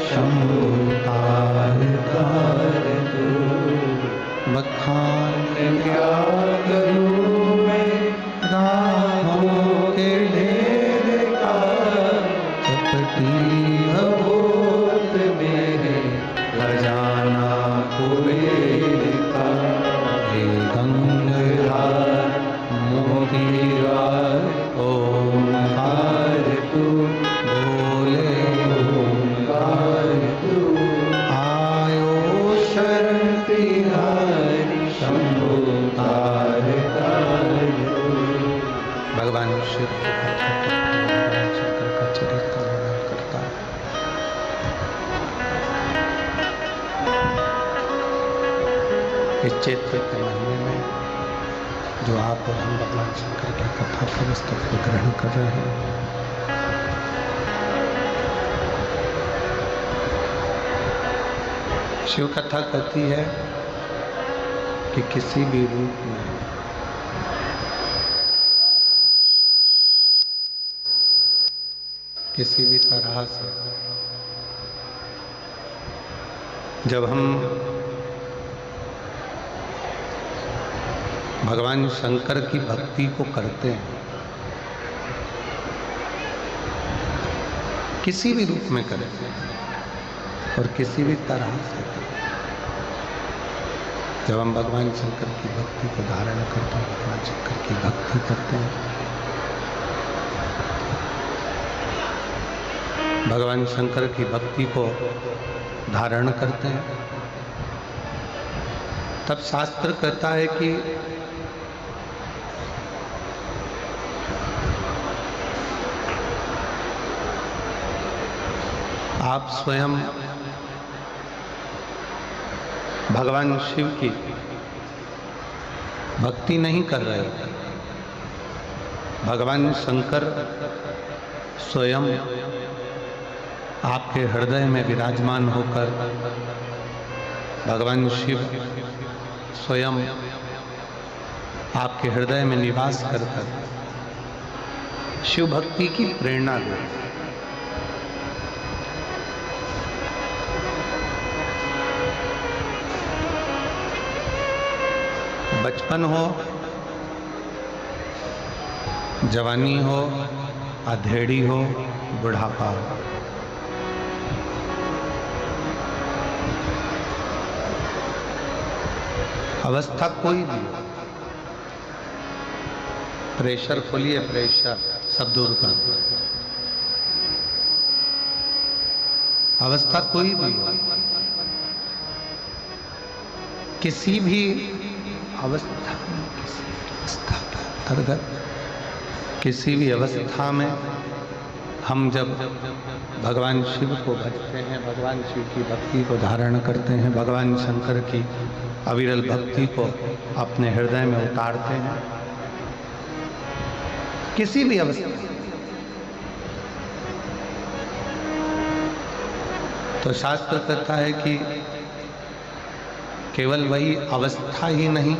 शंभु तार तार तू, बखान क्या करूं मैं राहों के ढेर का, चपटी भभूत मेरे खजाना कुबेर का। हे गंगाधर मोतीहार ओंकार तू, बोले ओंकार तू, आयो शरण तिहारी शंभु तार तार तू। भगवान शिव की कथा भगवान शंकर का चरित्र वर्णन करता है। इस चैत्र के महीने में जो आप और हम भगवान शंकर की कथा के पुस्तक को ग्रहण कर रहे हैं, शिव कथा कहती है कि किसी भी रूप में किसी भी तरह से जब हम भगवान शंकर की भक्ति को करते हैं, किसी भी रूप में करें और किसी भी तरह से करें, जब हम भगवान शंकर की भक्ति को धारण करते हैं, भगवान शंकर की भक्ति करते हैं, भगवान शंकर की भक्ति को धारण करते हैं, तब शास्त्र कहता है कि आप स्वयं भगवान शिव की भक्ति नहीं कर रहे, भगवान शंकर स्वयं आपके हृदय में विराजमान होकर, भगवान शिव स्वयं आपके हृदय में निवास करकर शिव भक्ति की प्रेरणा देते। बचपन हो, जवानी हो, अधेड़ी हो, बुढ़ापा हो, अवस्था कोई भी हो, प्रेशर खोलिए, प्रेशर सब दूर कर, अवस्था कोई भी हो, किसी भी अवस्था में, किसी भी अवस्था के अंतर्गत, किसी भी अवस्था में हम जब भगवान शिव को भजते हैं, भगवान शिव की भक्ति को धारण करते हैं, भगवान शंकर की अविरल भक्ति को अपने हृदय में उतारते हैं, किसी भी अवस्था, तो शास्त्र कहता है कि केवल वही अवस्था ही नहीं,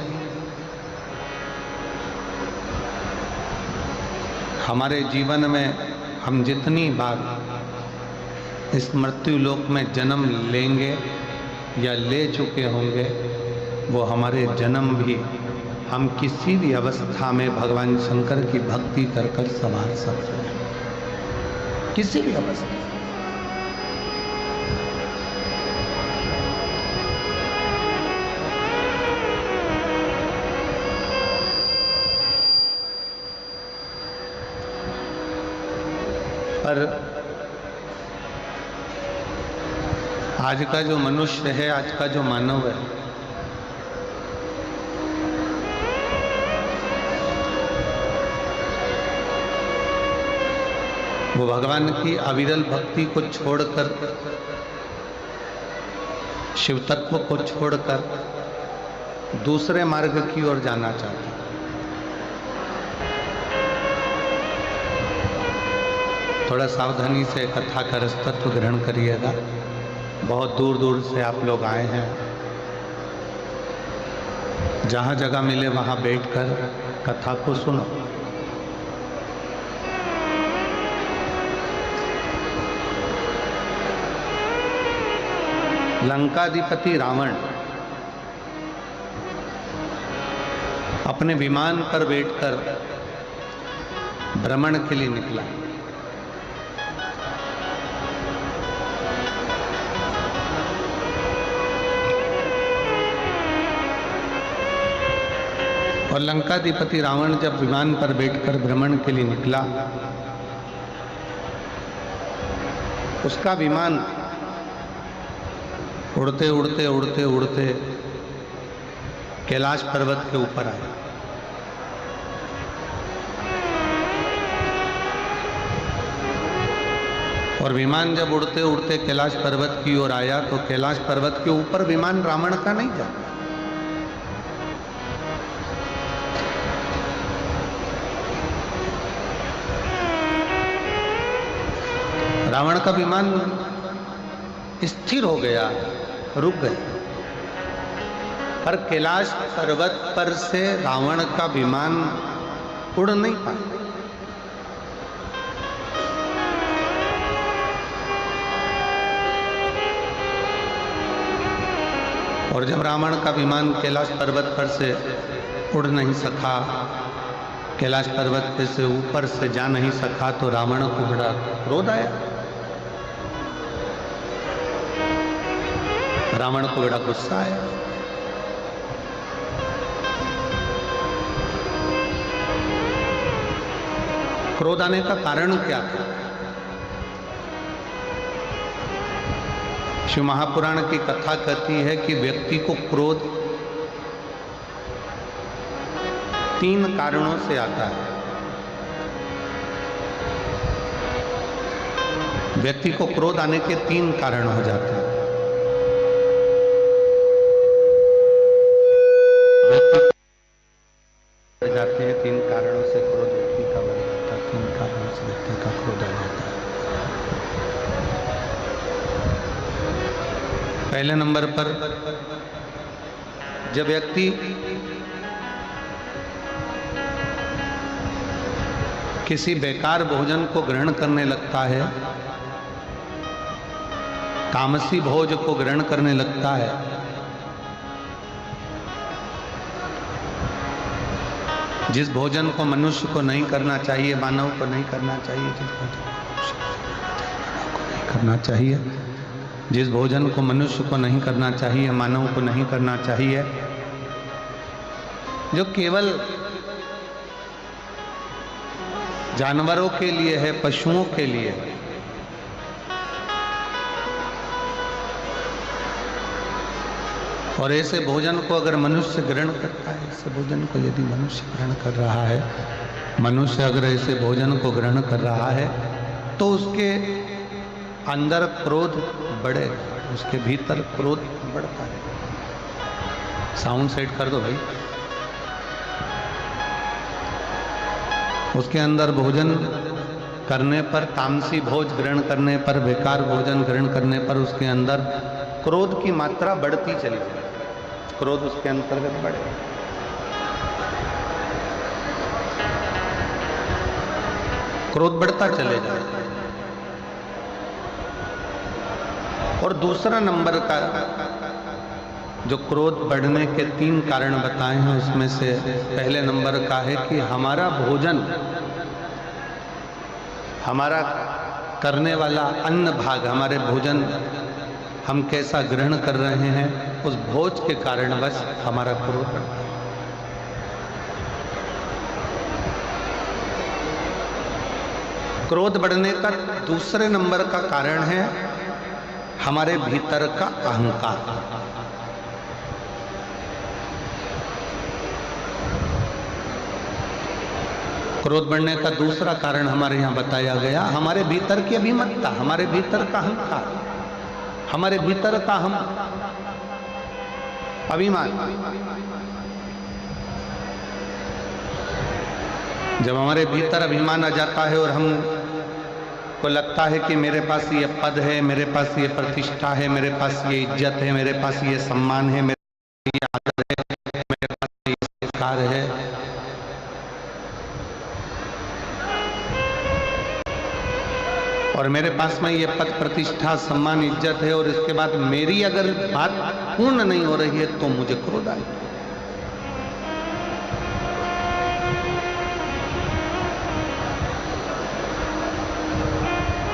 हमारे जीवन में हम जितनी बार इस मृत्यु लोक में जन्म लेंगे या ले चुके होंगे, वो हमारे जन्म भी हम किसी भी अवस्था में भगवान शंकर की भक्ति कर कर संवार सकते हैं, किसी भी अवस्था। पर आज का जो मनुष्य है, आज का जो मानव है, वो भगवान की अविरल भक्ति को छोड़कर, शिव तत्व को छोड़कर दूसरे मार्ग की ओर जाना चाहता है। थोड़ा सावधानी से कथा का रसतत्व ग्रहण करिएगा। बहुत दूर दूर से आप लोग आए हैं, जहाँ जगह मिले वहाँ बैठकर कथा को सुनो। लंकाधिपति रावण अपने विमान पर बैठकर भ्रमण के लिए निकला। और लंकाधिपति रावण जब विमान पर बैठकर भ्रमण के लिए निकला, उसका विमान उड़ते उड़ते उड़ते उड़ते कैलाश पर्वत के ऊपर आया। और विमान जब उड़ते उड़ते कैलाश पर्वत की ओर आया तो कैलाश पर्वत के ऊपर विमान रावण का नहीं था। रावण का विमान स्थिर हो गया, रुक गया। पर कैलाश पर्वत पर से रावण का विमान उड़ नहीं पाया। और जब रावण का विमान कैलाश पर्वत पर से उड़ नहीं सका, कैलाश पर्वत पे से ऊपर से जा नहीं सका, तो रावण को बड़ा क्रोध आया। रावण को बड़ा गुस्सा आया। क्रोध आने का कारण क्या था? शिव महापुराण की कथा कहती है कि व्यक्ति को क्रोध 3 कारणों से आता है। व्यक्ति को क्रोध आने के 3 कारण हो जाते हैं। जाते हैं 3 कारणों से क्रोध व्यक्ति का बढ़ जाता है। 3 कारणों से व्यक्ति का क्रोध आ जाता है। पहले नंबर पर जब व्यक्ति किसी बेकार भोजन को ग्रहण करने लगता है, तामसी भोज को ग्रहण करने लगता है, जिस भोजन को मनुष्य को नहीं करना चाहिए, मानव को नहीं करना चाहिए, जिस भोजन को मनुष्य को नहीं करना चाहिए, मानव को नहीं करना चाहिए, जो केवल जानवरों के लिए है, पशुओं के लिए है, और ऐसे भोजन को अगर मनुष्य ग्रहण करता है, ऐसे भोजन को यदि मनुष्य ग्रहण कर रहा है, मनुष्य अगर ऐसे भोजन को ग्रहण कर रहा है, तो उसके अंदर क्रोध बढ़ेगा, उसके भीतर क्रोध बढ़ता है। साउंड सेट कर दो भाई। उसके अंदर भोजन करने पर, तामसी भोज ग्रहण करने पर, बेकार भोजन ग्रहण करने पर उसके अंदर क्रोध की मात्रा बढ़ती चली जाएगी। क्रोध उसके अंतर्गत बढ़ेगा। क्रोध बढ़ता चले जाएगा। और दूसरा नंबर का जो क्रोध बढ़ने के 3 कारण बताए हैं, उसमें से पहले नंबर का है कि हमारा भोजन, हमारा करने वाला अन्न भाग, हमारे भोजन हम कैसा ग्रहण कर रहे हैं, उस भोज के कारणवश हमारा क्रोध बढ़ता है। क्रोध बढ़ने का दूसरे नंबर का कारण है हमारे भीतर का अहंकार। क्रोध बढ़ने का दूसरा कारण हमारे यहां बताया गया, हमारे भीतर की अभिमतता, हमारे भीतर का अहंकार, हमारे भीतर का हम अभिमान। जब हमारे भीतर अभिमान आ जाता है और हम को लगता है कि मेरे पास ये पद है, मेरे पास ये प्रतिष्ठा है, मेरे पास ये इज्जत है, मेरे पास ये सम्मान है, मेरे पास ये आदर है, मेरे पास ये संस्कार है, और मेरे मेरे पास में ये पद प्रतिष्ठा सम्मान इज्जत है और इसके बाद मेरी अगर बात पूर्ण नहीं हो रही है तो मुझे क्रोध आए।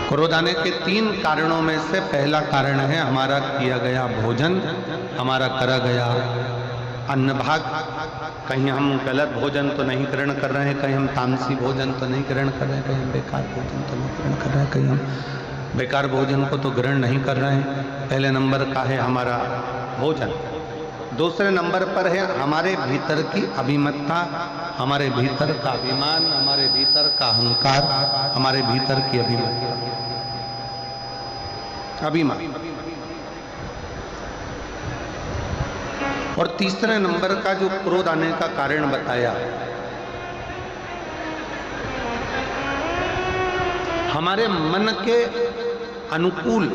क्रोध आने के 3 कारणों में से पहला कारण है हमारा किया गया भोजन, हमारा करा गया अन्न भाग। कहीं हम गलत भोजन तो नहीं ग्रहण कर रहे हैं, कहीं हम तामसी भोजन तो नहीं ग्रहण कर रहे हैं, कहीं हम बेकार भोजन तो नहीं ग्रहण कर रहे हैं, कहीं हम बेकार भोजन को तो ग्रहण नहीं कर रहे हैं। पहले नंबर का है हमारा भोजन। दूसरे नंबर पर है हमारे भीतर की अभिमत्ता, हमारे भीतर का अभिमान, हमारे भीतर का अहंकार, हमारे भीतर की अभिमत्ता, अभिमान। और तीसरे नंबर का जो क्रोध आने का कारण बताया, हमारे मन के अनुकूल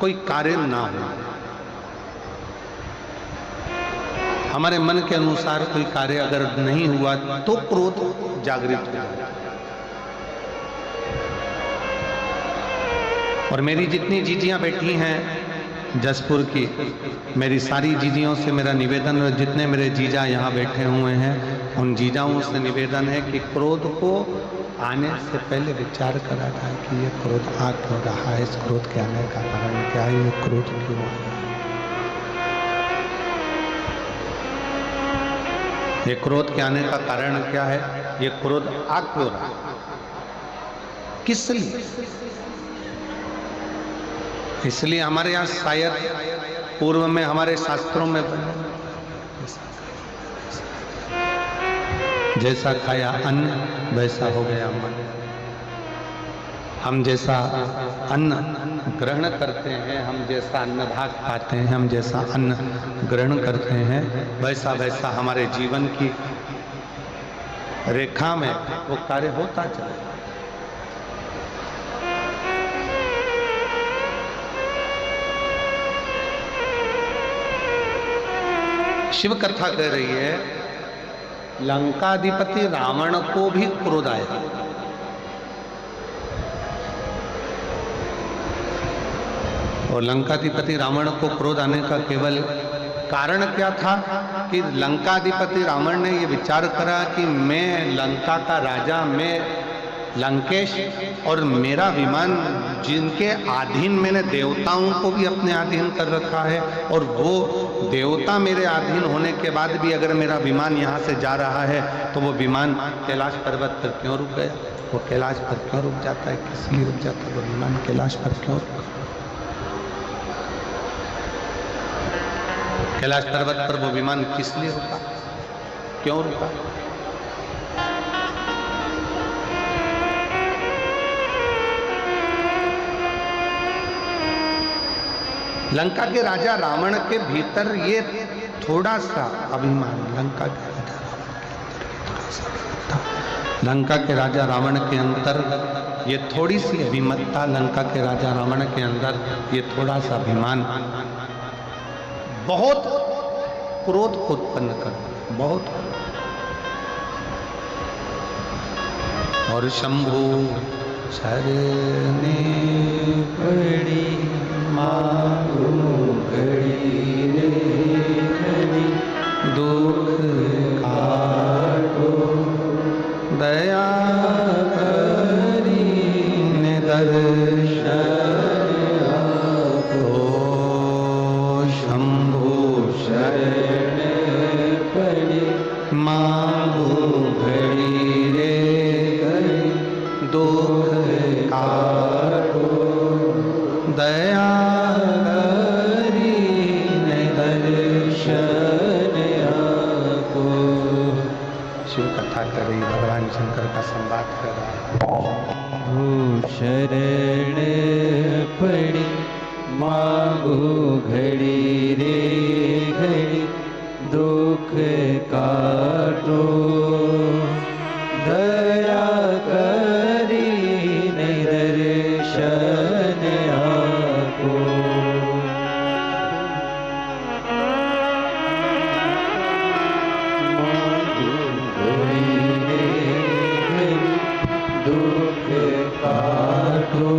कोई कार्य ना हो, हमारे मन के अनुसार कोई कार्य अगर नहीं हुआ तो क्रोध जागृत हो जाए। और मेरी जितनी जीजियां बैठी हैं जसपुर की, मेरी सारी जीजियों से मेरा निवेदन, और जितने मेरे जीजा यहाँ बैठे हुए हैं उन जीजाओं से निवेदन है कि क्रोध को आने से पहले विचार करा जाए कि ये क्रोध आ क्यों रहा है, इस क्रोध के आने का कारण क्या है, ये क्रोध क्यों आ रहा है, ये क्रोध के आने का कारण क्या है, ये क्रोध आ क्यों रहा है, किस लिए। इसलिए हमारे यहाँ शायद पूर्व में हमारे शास्त्रों में जैसा खाया अन्न वैसा हो गया मन। हम जैसा अन्न ग्रहण करते हैं, हम जैसा अन्न भाग खाते हैं, हम जैसा अन्न ग्रहण करते हैं, वैसा वैसा हमारे जीवन की रेखा में वो कार्य होता चला। शिव कथा कह रही है लंकाधिपति रावण को भी क्रोध आया। और लंकाधिपति रावण को क्रोध आने का केवल कारण क्या था कि लंकाधिपति रावण ने ये विचार करा कि मैं लंका का राजा, मैं लंकेश, और मेरा विमान जिनके अधीन मैंने देवताओं को भी अपने अधीन कर रखा है, और वो देवता मेरे अधीन होने के बाद भी अगर मेरा विमान यहाँ से जा रहा है तो वो विमान कैलाश पर्वत पर क्यों रुक गया, वो कैलाश पर क्यों रुक जाता है, किस लिए रुक जाता है वो विमान कैलाश पर क्यों रुका, कैलाश पर्वत पर वो विमान किस लिए रुका, क्यों रुका। लंका के राजा रावण के भीतर ये थोड़ा सा अभिमान, लंका के राजा रावण के अंदर ये थोड़ा सा था, लंका के राजा रावण के अंदर ये थोड़ी सी अभिमत्ता, लंका के राजा रावण के अंदर ये थोड़ा सा अभिमान बहुत क्रोध को उत्पन्न कर, बहुत। और शंभु शरणे पड़ी मारू घड़ी रे घड़ी, दुख काटो दया करी ने दर्शन आपो। शंभु शरण पड़ी मारू घड़ी रे घड़ी, दुख काटो दया करी ने दर्शन आपो। शिव कथा कर रही, भगवान शंकर का संवाद कर रहा है। शरण पड़ी मांगो घड़ी रे घड़ी, दुख काटो दया करी ने दर्शन आपो। दुख काटो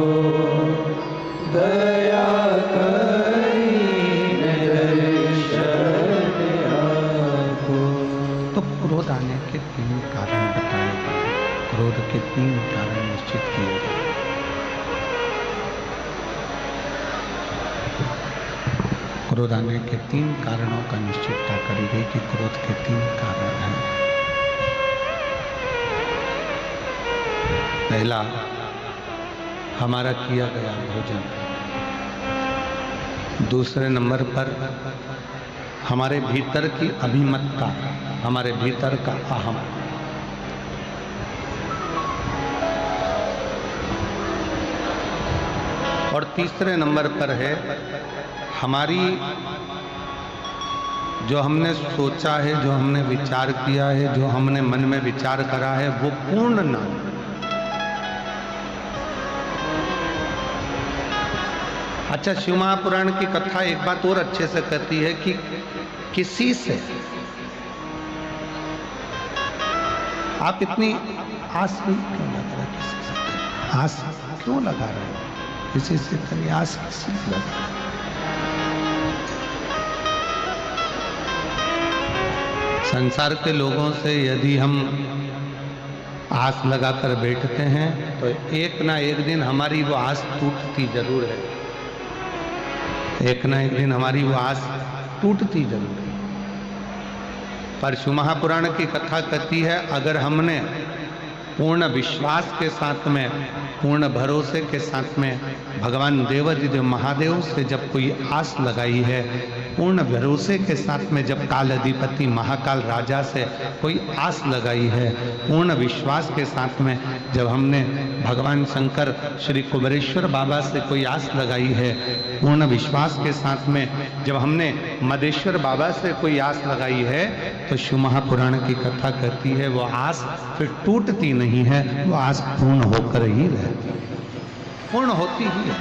क्रोध आने के 3 कारणों का निश्चितता करी गई कि क्रोध के 3 कारण हैं। पहला, हमारा किया गया भोजन। दूसरे नंबर पर हमारे भीतर की अभिमतता, हमारे भीतर का अहम। और तीसरे नंबर पर है हमारी जो हमने सोचा है, जो हमने विचार किया है, जो हमने मन में विचार करा है, वो पूर्ण ना। अच्छा, शिव महापुराण की कथा एक बात और अच्छे से कहती है कि किसी से आप इतनी आस क्यों लगा रहे, किसी से आस क्यों लगा रहे हो, किसी से इतनी आस किसी से लगा रहे हो? संसार के लोगों से यदि हम आस लगाकर बैठते हैं तो एक ना एक दिन हमारी वो आस टूटती जरूर है। एक ना एक दिन हमारी वो आस टूटती जरूर है। पर शिव महापुराण की कथा कहती है, अगर हमने पूर्ण विश्वास के साथ में, पूर्ण भरोसे के साथ में भगवान देवाधिदेव महादेव से जब कोई आस लगाई है, पूर्ण भरोसे के साथ में जब काल अधिपति महाकाल राजा से कोई आस लगाई है, पूर्ण विश्वास के साथ में जब हमने भगवान शंकर श्री कुबेरेश्वर बाबा से कोई आस लगाई है, पूर्ण विश्वास के साथ में जब हमने मदेश्वर बाबा से कोई आस लगाई है, तो शिव महापुराण की कथा कहती है वो आस फिर टूटती नहीं है, वो आस पूर्ण होकर ही रहती है, पूर्ण होती ही है।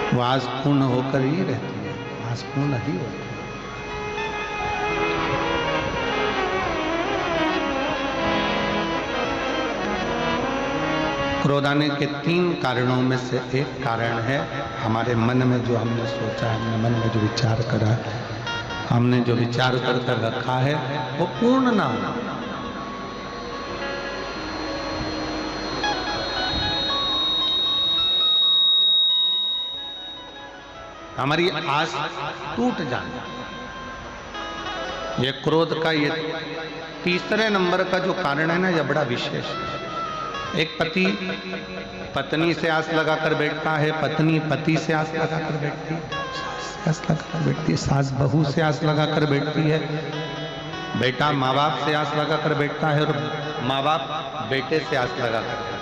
वो आस पूर्ण होकर ही रहती है, आस पूर्ण ही होती है। क्रोध आने के 3 कारणों में से एक कारण है हमारे मन में जो हमने सोचा है, हमने मन में जो विचार करा, हमने जो विचार कर कर रखा है वो पूर्ण ना हो। हमारी आस टूट जाना, ये क्रोध का ये तीसरे नंबर का जो कारण है ना, ये बड़ा विशेष है। एक पति पत्नी से आस लगाकर बैठता है, पत्नी पति से आस लगाकर बैठती है, आस लगाकर बैठती है, सास बहू से आस लगाकर बैठती है, बेटा माँ बाप से आस लगाकर बैठता है, और माँ बाप बेटे से आस लगाकर।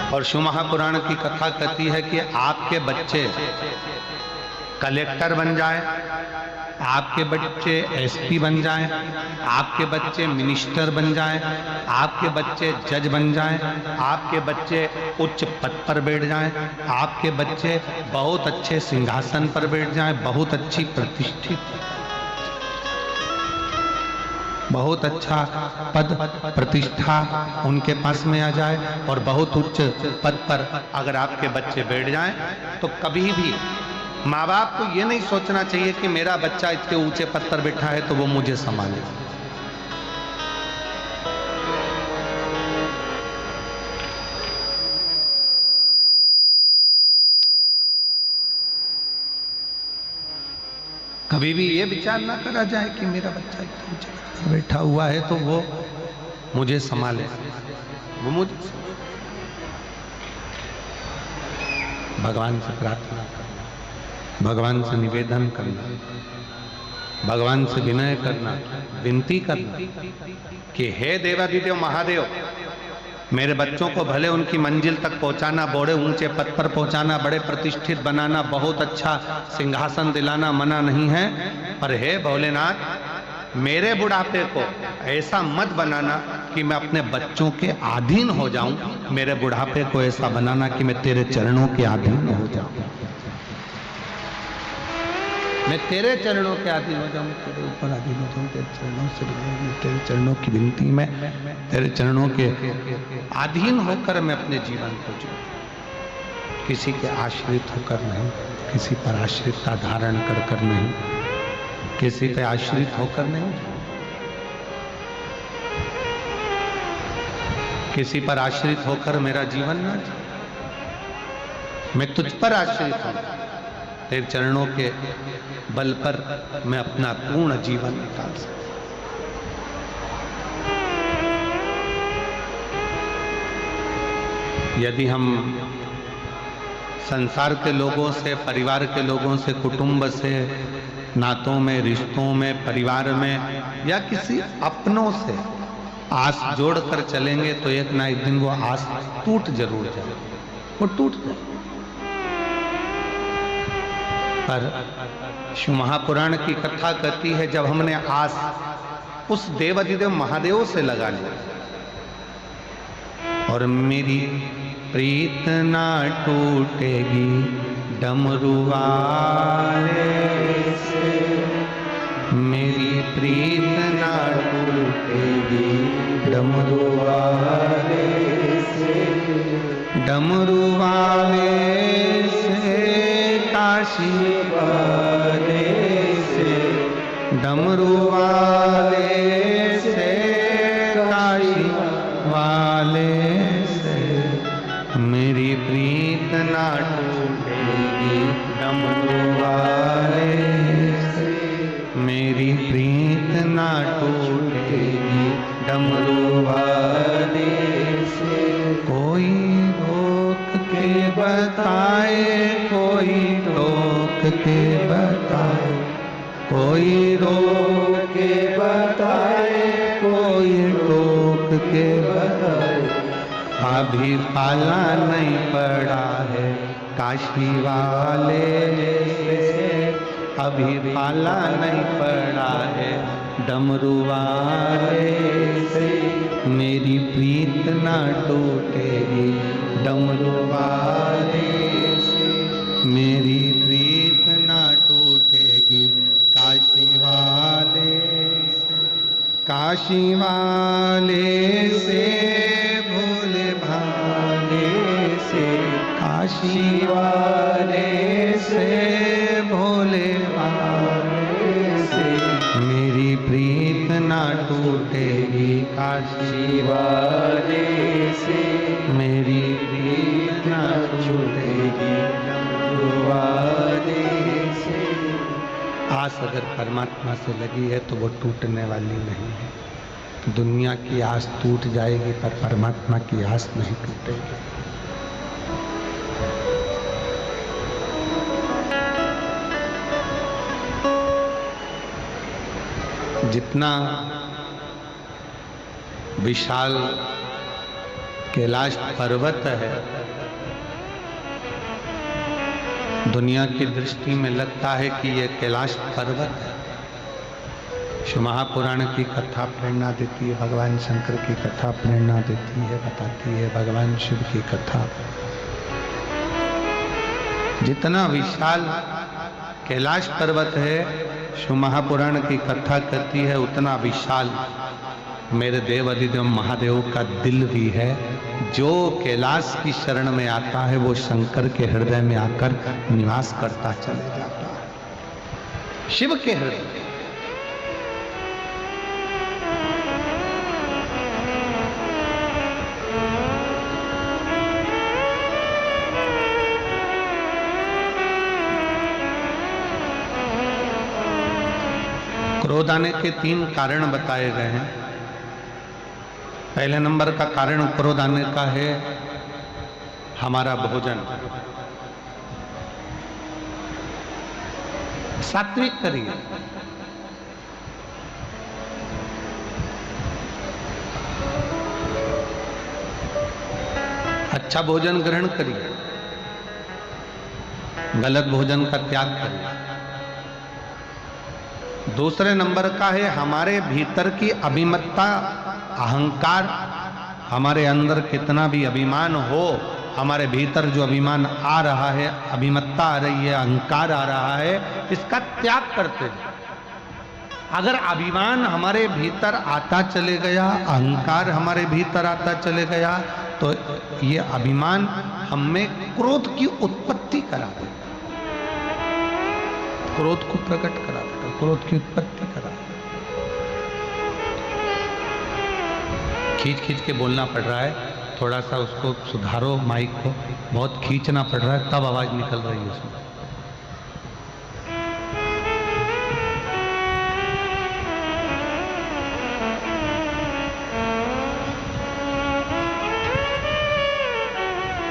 और शिव महापुराण की कथा कहती है कि आपके बच्चे कलेक्टर बन जाए, आपके बच्चे एसपी बन जाएं, आपके बच्चे मिनिस्टर बन जाएं, आपके बच्चे जज बन जाएं, आपके बच्चे उच्च पद पर बैठ जाएं, आपके बच्चे बहुत अच्छे सिंहासन पर बैठ जाएं, बहुत अच्छी प्रतिष्ठित, बहुत अच्छा पद प्रतिष्ठा उनके पास में आ जाए, और बहुत उच्च पद पर अगर आपके बच्चे बैठ जाएं, तो कभी भी माँ बाप को ये नहीं सोचना चाहिए कि मेरा बच्चा इतने ऊंचे पद पर बैठा है तो वो मुझे संभाले। कभी भी ये विचार ना करा जाए कि मेरा बच्चा इतने ऊंचे पद पर बैठा हुआ है तो वो मुझे संभाले, वो मुझे। भगवान से प्रार्थना करना, भगवान से निवेदन करना, भगवान से विनय करना, विनती करना कि हे देवाधिदेव महादेव, मेरे बच्चों को भले उनकी मंजिल तक पहुंचाना, बड़े ऊंचे पद पर पहुंचाना, बड़े प्रतिष्ठित बनाना, बहुत अच्छा सिंहासन दिलाना मना नहीं है, पर हे भोलेनाथ, मेरे बुढ़ापे को ऐसा मत बनाना कि मैं अपने बच्चों के अधीन हो जाऊं, मेरे बुढ़ापे को ऐसा बनाना कि मैं तेरे चरणों के अधीन हो जाऊं, मैं तेरे चरणों के अधीन हो जाऊं, तेरे ऊपर अधीन हो जाऊं, तेरे चरणों से तेरे चरणों की विनती में, तेरे चरणों के अधीन होकर मैं अपने जीवन को जीऊं, किसी के आश्रित होकर नहीं, किसी पर आश्रितता धारण कर कर नहीं, किसी पे आश्रित होकर नहीं। किसी पर आश्रित होकर मेरा जीवन ना जी, मैं तुझ पर आश्रित हूं, तेरे चरणों के बल पर मैं अपना पूर्ण जीवन निकाल सकता। यदि हम संसार के लोगों से, परिवार के लोगों से, कुटुंब से, नातों में, रिश्तों में, परिवार में या किसी अपनों से आस जोड़कर चलेंगे तो एक ना एक दिन वो आस टूट जरूर जाए, वो टूट जाए। पर शिव महापुराण की कथा कहती है, जब हमने आस उस देवाधिदेव महादेव से लगा ली और मेरी प्रीत ना टूटेगी डमरू वाले से, मेरी प्रीत ना टूटेगी डमरू वाले से, डमरू वाले से, काशी वाले से, डमरू वाले से, काशी वाले से, मेरी प्रीत ना टूटेगी डमरू वाले से, मेरी प्रीत ना टूटेगी डमरू वाले से। कोई रोक के बताए, कोई रोक के बताए, कोई रोक के बताए, कोई रोक के बताए, अभी पाला नहीं पड़ा है काशी वाले से, अभी पाला नहीं पड़ा है डमरू वाले से, मेरी प्रीत ना टूटेगी डमरू वाले से, मेरी प्रीत ना टूटेगी काशी वाले से, काशी वाले से, भोले भाले से, काशी वाले से, भोले भाले से, मेरी प्रीत ना टूटेगी काशी वाले से, मेरी प्रीत ना टूटेगी डमरू वाले से। आस अगर परमात्मा से लगी है तो वो टूटने वाली नहीं है। दुनिया की आस टूट जाएगी पर परमात्मा की आस नहीं टूटेगी। जितना विशाल कैलाश पर्वत है, दुनिया की दृष्टि में लगता है कि यह कैलाश पर्वत है। शिव महापुराण की कथा प्रेरणा देती है, भगवान शंकर की कथा प्रेरणा देती है, बताती है भगवान शिव की कथा। जितना विशाल कैलाश पर्वत है, शिव महापुराण की कथा कहती है उतना विशाल मेरे देव अधिदेव महादेव का दिल भी है। जो कैलाश की शरण में आता है वो शंकर के हृदय में आकर निवास करता चले जाता है। शिव के हृदय क्रोध आने के 3 कारण बताए गए हैं। पहले नंबर का कारण क्रोध आने का है हमारा भोजन। सात्विक करिए, अच्छा भोजन ग्रहण करिए, गलत भोजन का त्याग करिए। दूसरे नंबर का है हमारे भीतर की अभिमत्ता, अहंकार। हमारे अंदर कितना भी अभिमान हो, हमारे भीतर जो अभिमान आ रहा है, अभिमत्ता आ रही है, अहंकार आ रहा है, इसका त्याग करते हैं। अगर अभिमान हमारे भीतर आता चले गया, अहंकार हमारे भीतर आता चले गया, तो ये अभिमान हमें क्रोध की उत्पत्ति करा देगा, क्रोध को प्रकट करा देगा, क्रोध की उत्पत्ति करा देगा। खींच खींच के बोलना पड़ रहा है, थोड़ा सा उसको सुधारो, माइक को बहुत खींचना पड़ रहा है, तब आवाज निकल रही है उसमें।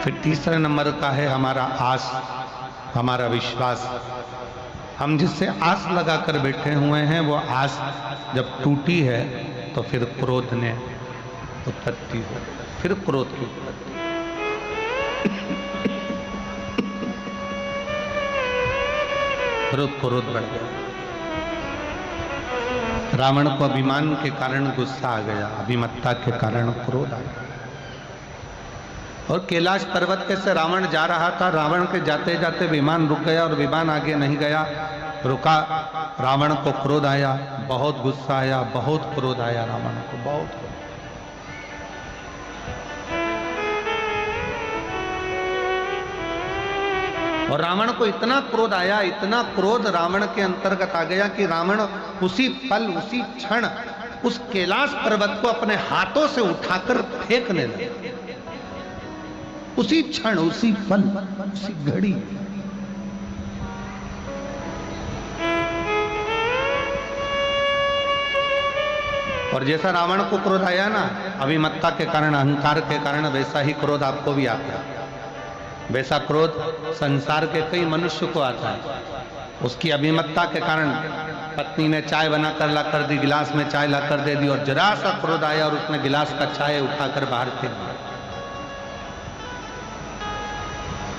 फिर तीसरे नंबर का है हमारा आस, हमारा विश्वास। हम जिससे आस लगाकर बैठे हुए हैं वो आस जब टूटी है तो फिर क्रोध ने उत्पत्ति हो, फिर क्रोध की उत्पत्ति। क्रोध बढ़ गया। रावण को अभिमान के कारण गुस्सा आ गया, अभिमत्ता के कारण क्रोध आ गया। और कैलाश पर्वत पे से रावण जा रहा था, रावण के जाते जाते विमान रुक गया और विमान आगे नहीं गया, रुका। रावण को क्रोध आया, बहुत गुस्सा आया, बहुत क्रोध आया रावण को, बहुत क्रोध। और रावण को इतना क्रोध आया, इतना क्रोध रावण के अंतर्गत आ गया कि रावण उसी पल, उसी क्षण उस कैलाश पर्वत को अपने हाथों से उठाकर फेंकने लगा। उसी क्षण, उसी पल, उसी घड़ी। और जैसा रावण को क्रोध आया ना, अभिमत्ता के कारण, अहंकार के कारण, वैसा ही क्रोध आपको भी आता है। वैसा क्रोध संसार के कई मनुष्य को आता है। उसकी अभिमत्ता के कारण पत्नी ने चाय बनाकर ला कर दी, गिलास में चाय ला कर दे दी, और जरा सा क्रोध आया और उसने गिलास का चाय उठाकर बाहर फेंक दिया।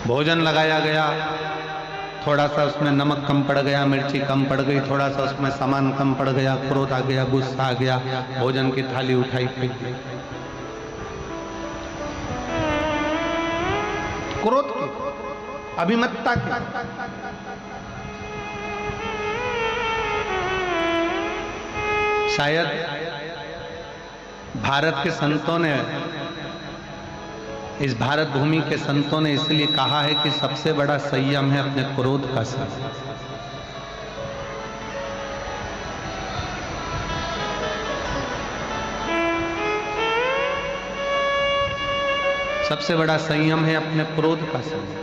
भोजन लगाया गया, थोड़ा सा उसमें नमक कम पड़ गया, मिर्ची कम पड़ गई, थोड़ा सा उसमें सामान कम पड़ गया, क्रोध आ गया, गुस्सा आ गया, भोजन की थाली उठाई फेंक दी। क्रोध की, अभिमत्ता की। शायद भारत के संतों ने, इस भारत भूमि के संतों ने इसलिए कहा है कि सबसे बड़ा संयम है अपने क्रोध का संयम। सबसे बड़ा संयम है अपने क्रोध का संयम,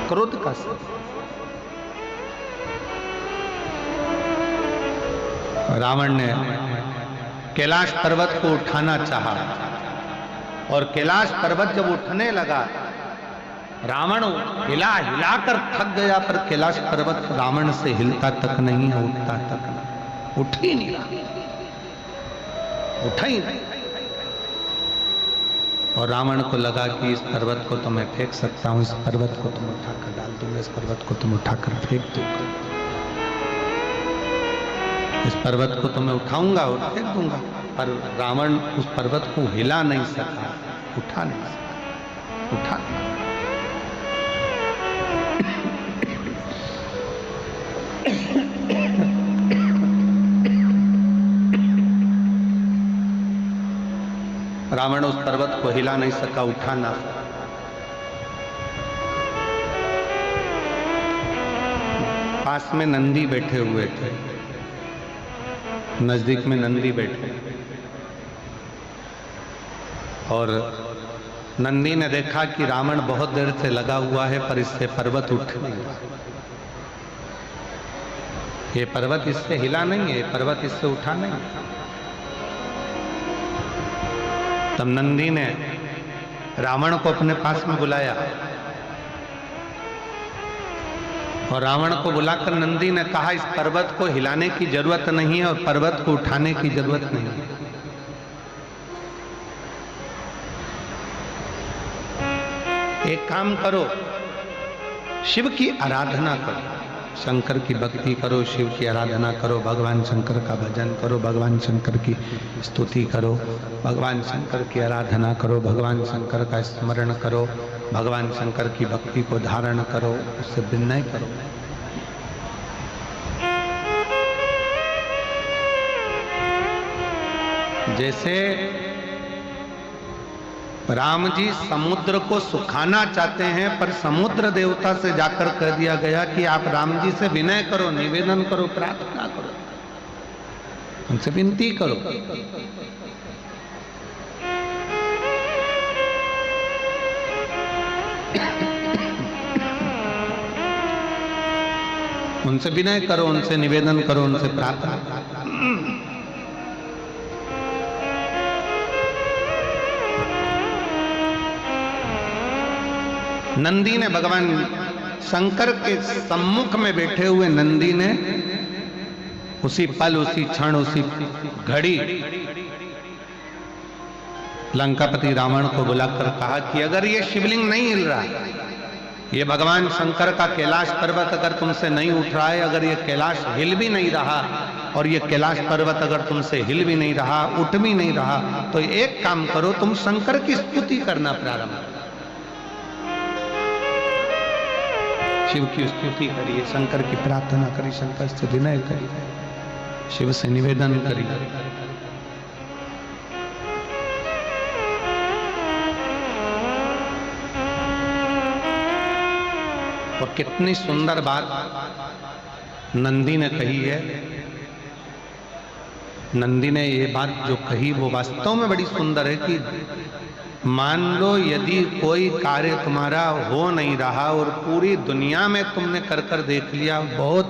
क्रोध का संयम। रावण ने कैलाश पर्वत को उठाना चाहा, और कैलाश पर्वत जब उठने लगा, रावण हिला हिलाकर थक गया, पर कैलाश पर्वत रावण से हिलता तक नहीं है, उठता तक नहीं, उठ ही नहीं रहा, उठा ही नहीं। और रावण को लगा कि इस पर्वत को तो मैं फेंक सकता हूं, इस पर्वत को तुम उठाकर डाल दूंगा, इस पर्वत को तुम उठाकर फेंक दूंगा, इस पर्वत को तो मैं उठाऊंगा और फेंक दूंगा। पर रावण उस पर्वत को हिला नहीं सका, उठा नहीं सका, उठा नहीं। रावण उस पर्वत को हिला नहीं सका, उठा ना सका। पास में नंदी बैठे हुए थे, नजदीक में नंदी बैठे, और नंदी ने देखा कि रावण बहुत देर से लगा हुआ है पर इससे पर्वत उठ नहीं रहा, ये पर्वत इससे हिला नहीं है, ये पर्वत इससे उठा नहीं। तब नंदी ने रावण को अपने पास में बुलाया, और रावण को बुलाकर नंदी ने कहा, इस पर्वत को हिलाने की जरूरत नहीं है और पर्वत को उठाने की जरूरत नहीं है। एक काम करो, शिव की आराधना करो, शंकर की भक्ति करो, शिव की आराधना करो, भगवान शंकर का भजन करो, भगवान शंकर की स्तुति करो, भगवान शंकर की आराधना करो, भगवान शंकर का स्मरण करो, भगवान शंकर की भक्ति को धारण करो, उससे विनय करो। जैसे राम जी समुद्र को सुखाना चाहते हैं, पर समुद्र देवता से जाकर कह दिया गया कि आप राम जी से विनय करो, निवेदन करो, प्रार्थना करो। उनसे विनती करो। उनसे विनय करो, उनसे निवेदन करो, उनसे प्रार्थना करो। नंदी ने भगवान शंकर के सम्मुख में बैठे हुए नंदी ने उसी पल, उसी क्षण, उसी घड़ी लंकापति रावण को बुलाकर कहा कि अगर ये शिवलिंग नहीं हिल रहा, ये भगवान शंकर का कैलाश पर्वत अगर तुमसे नहीं उठ रहा है, अगर ये कैलाश हिल भी नहीं रहा और ये कैलाश पर्वत अगर तुमसे हिल भी नहीं रहा, उठ भी नहीं रहा, तो एक काम करो, तुम शंकर की स्तुति करना प्रारंभ करो। शिव की स्तुति करिए, शंकर की प्रार्थना करिए, शंकर से विनय करिए, शिव से निवेदन करिए। और कितनी सुंदर बात नंदी ने कही है। नंदी ने ये बात जो कही वो वास्तव में बड़ी सुंदर है कि मान लो यदि कोई कार्य तुम्हारा हो नहीं रहा और पूरी दुनिया में तुमने कर कर देख लिया, बहुत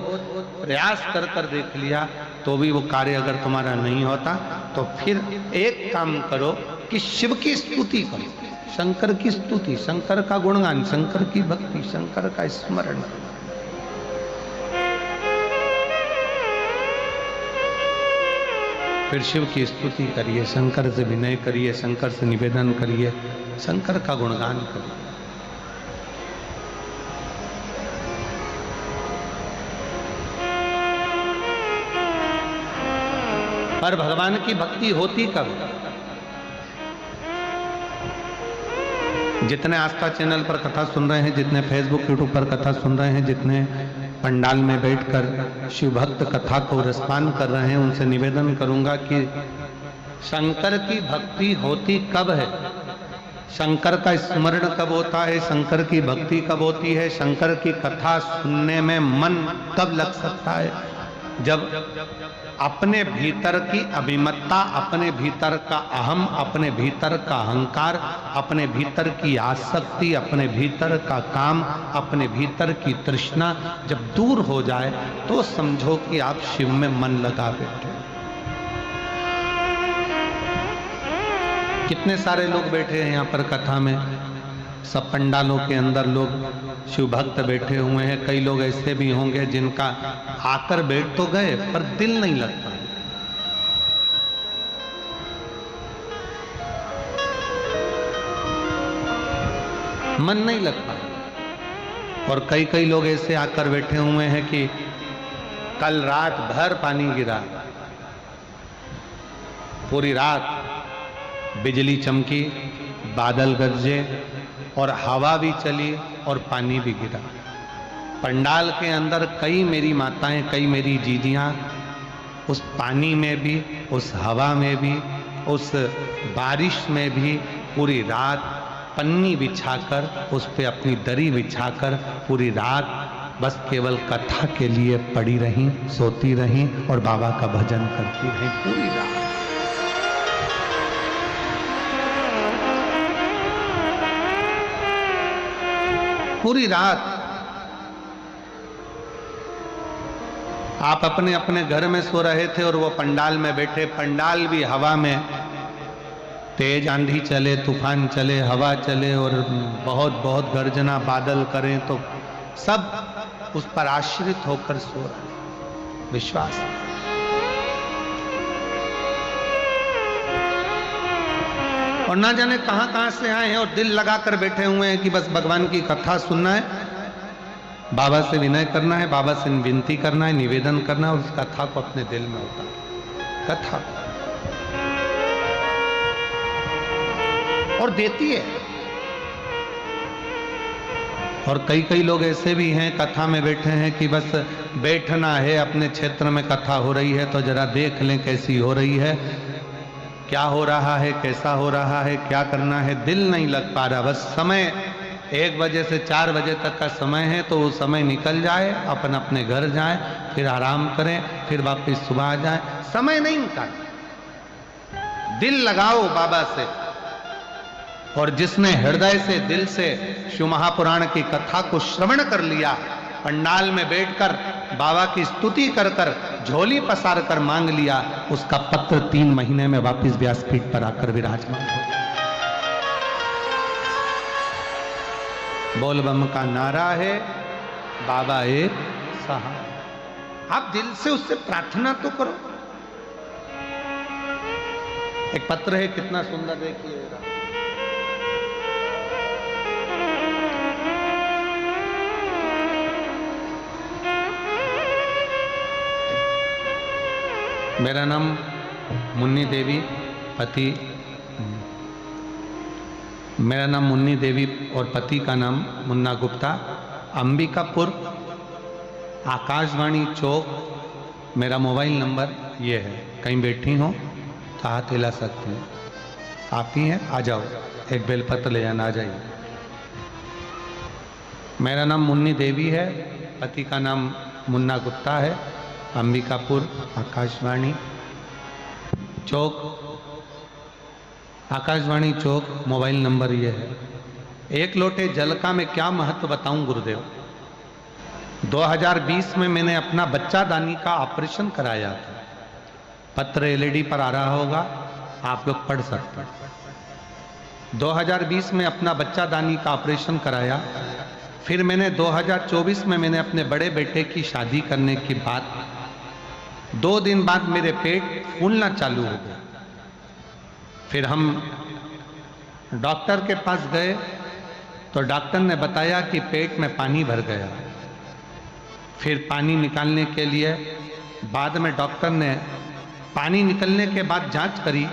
प्रयास कर कर देख लिया, तो भी वो कार्य अगर तुम्हारा नहीं होता, तो फिर एक काम करो कि शिव की स्तुति करो, शंकर की स्तुति, शंकर का गुणगान, शंकर की भक्ति, शंकर का स्मरण। फिर शिव की स्तुति करिए, शंकर से विनय करिए, शंकर से निवेदन करिए, शंकर का गुणगान करिए। पर भगवान की भक्ति होती कब? जितने आस्था चैनल पर कथा सुन रहे हैं, जितने फेसबुक यूट्यूब पर कथा सुन रहे हैं, जितने पंडाल में बैठकर शिव भक्त कथा को रसपान कर रहे हैं, उनसे निवेदन करूंगा कि शंकर की भक्ति होती कब है, शंकर का स्मरण कब होता है, शंकर की भक्ति कब होती है, शंकर की कथा सुनने में मन कब लग सकता है, जब अपने भीतर की अभिमत्ता, अपने भीतर का अहम, अपने भीतर का अहंकार, अपने भीतर की आसक्ति, अपने भीतर का काम, अपने भीतर की तृष्णा जब दूर हो जाए, तो समझो कि आप शिव में मन लगा बैठे। कितने सारे लोग बैठे हैं यहाँ पर कथा में, सब पंडालों के अंदर लोग शिव भक्त बैठे हुए हैं। कई लोग ऐसे भी होंगे जिनका आकर बैठ तो गए पर दिल नहीं लगता, मन नहीं लगता। और कई कई लोग ऐसे आकर बैठे हुए हैं कि कल रात भर पानी गिरा, पूरी रात बिजली चमकी, बादल गरजे और हवा भी चली और पानी भी गिरा। पंडाल के अंदर कई मेरी माताएं, कई मेरी जीजियां उस पानी में भी, उस हवा में भी, उस बारिश में भी पूरी रात पन्नी बिछाकर, उस पे अपनी दरी बिछाकर पूरी रात बस केवल कथा के लिए पड़ी रहीं, सोती रहीं और बाबा का भजन करती रहीं पूरी रात। पूरी रात आप अपने अपने घर में सो रहे थे और वो पंडाल में बैठे, पंडाल भी हवा में, तेज आंधी चले, तूफान चले, हवा चले और बहुत बहुत गर्जना बादल करें तो सब उस पर आश्रित होकर सो रहे। विश्वास और ना जाने कहां कहां से आए हैं और दिल लगाकर बैठे हुए हैं कि बस भगवान की कथा सुनना है, बाबा से विनय करना है, बाबा से विनती करना है, निवेदन करना है और उस कथा को अपने दिल में उतार। कथा और देती है। और कई कई लोग ऐसे भी हैं कथा में बैठे हैं कि बस बैठना है, अपने क्षेत्र में कथा हो रही है तो जरा देख लें कैसी हो रही है, क्या हो रहा है, कैसा हो रहा है, क्या करना है, दिल नहीं लग पा रहा, बस समय 1 बजे से 4 बजे तक का समय है, तो वो समय निकल जाए, अपन अपने घर जाए, फिर आराम करें, फिर वापस सुबह आ जाए। समय नहीं निकाल, दिल लगाओ बाबा से। और जिसने हृदय से, दिल से शिव महापुराण की कथा को श्रवण कर लिया, पंडाल में बैठकर बाबा की स्तुति कर कर, झोली पसार कर मांग लिया, उसका पत्र 3 महीने में वापस व्यासपीठ पर आकर विराजमान हो गया। बोल बम का नारा है, बाबा एक सहारा। आप दिल से उससे प्रार्थना तो करो। एक पत्र है, कितना सुंदर, देखिएगा। मेरा नाम मुन्नी देवी, पति, मेरा नाम मुन्नी देवी और पति का नाम मुन्ना गुप्ता, अंबिकापुर, आकाशवाणी चौक। मेरा मोबाइल नंबर ये है, कहीं बैठी हो तो हाथ हिला सकते हैं। आप ही हैं, आ जाओ, एक बेलपत्र ले जाना, आ जाइए। मेरा नाम मुन्नी देवी है, पति का नाम मुन्ना गुप्ता है, अंबिकापुर, आकाशवाणी चौक, आकाशवाणी चौक, मोबाइल नंबर ये है। 1 लोटे जल का मैं क्या महत्व बताऊं गुरुदेव। 2020 में मैंने अपना बच्चादानी का ऑपरेशन कराया था। पत्र एलईडी पर आ रहा होगा, आप लोग पढ़ सकते हैं। 2020 में अपना बच्चादानी का ऑपरेशन कराया। फिर मैंने 2024 में मैंने अपने बड़े बेटे की शादी करने के बाद 2 दिन बाद मेरे पेट फूलना चालू हो गया। फिर हम डॉक्टर के पास गए तो डॉक्टर ने बताया कि पेट में पानी भर गया। फिर पानी निकालने के लिए बाद में डॉक्टर ने पानी निकलने के बाद जांच करी।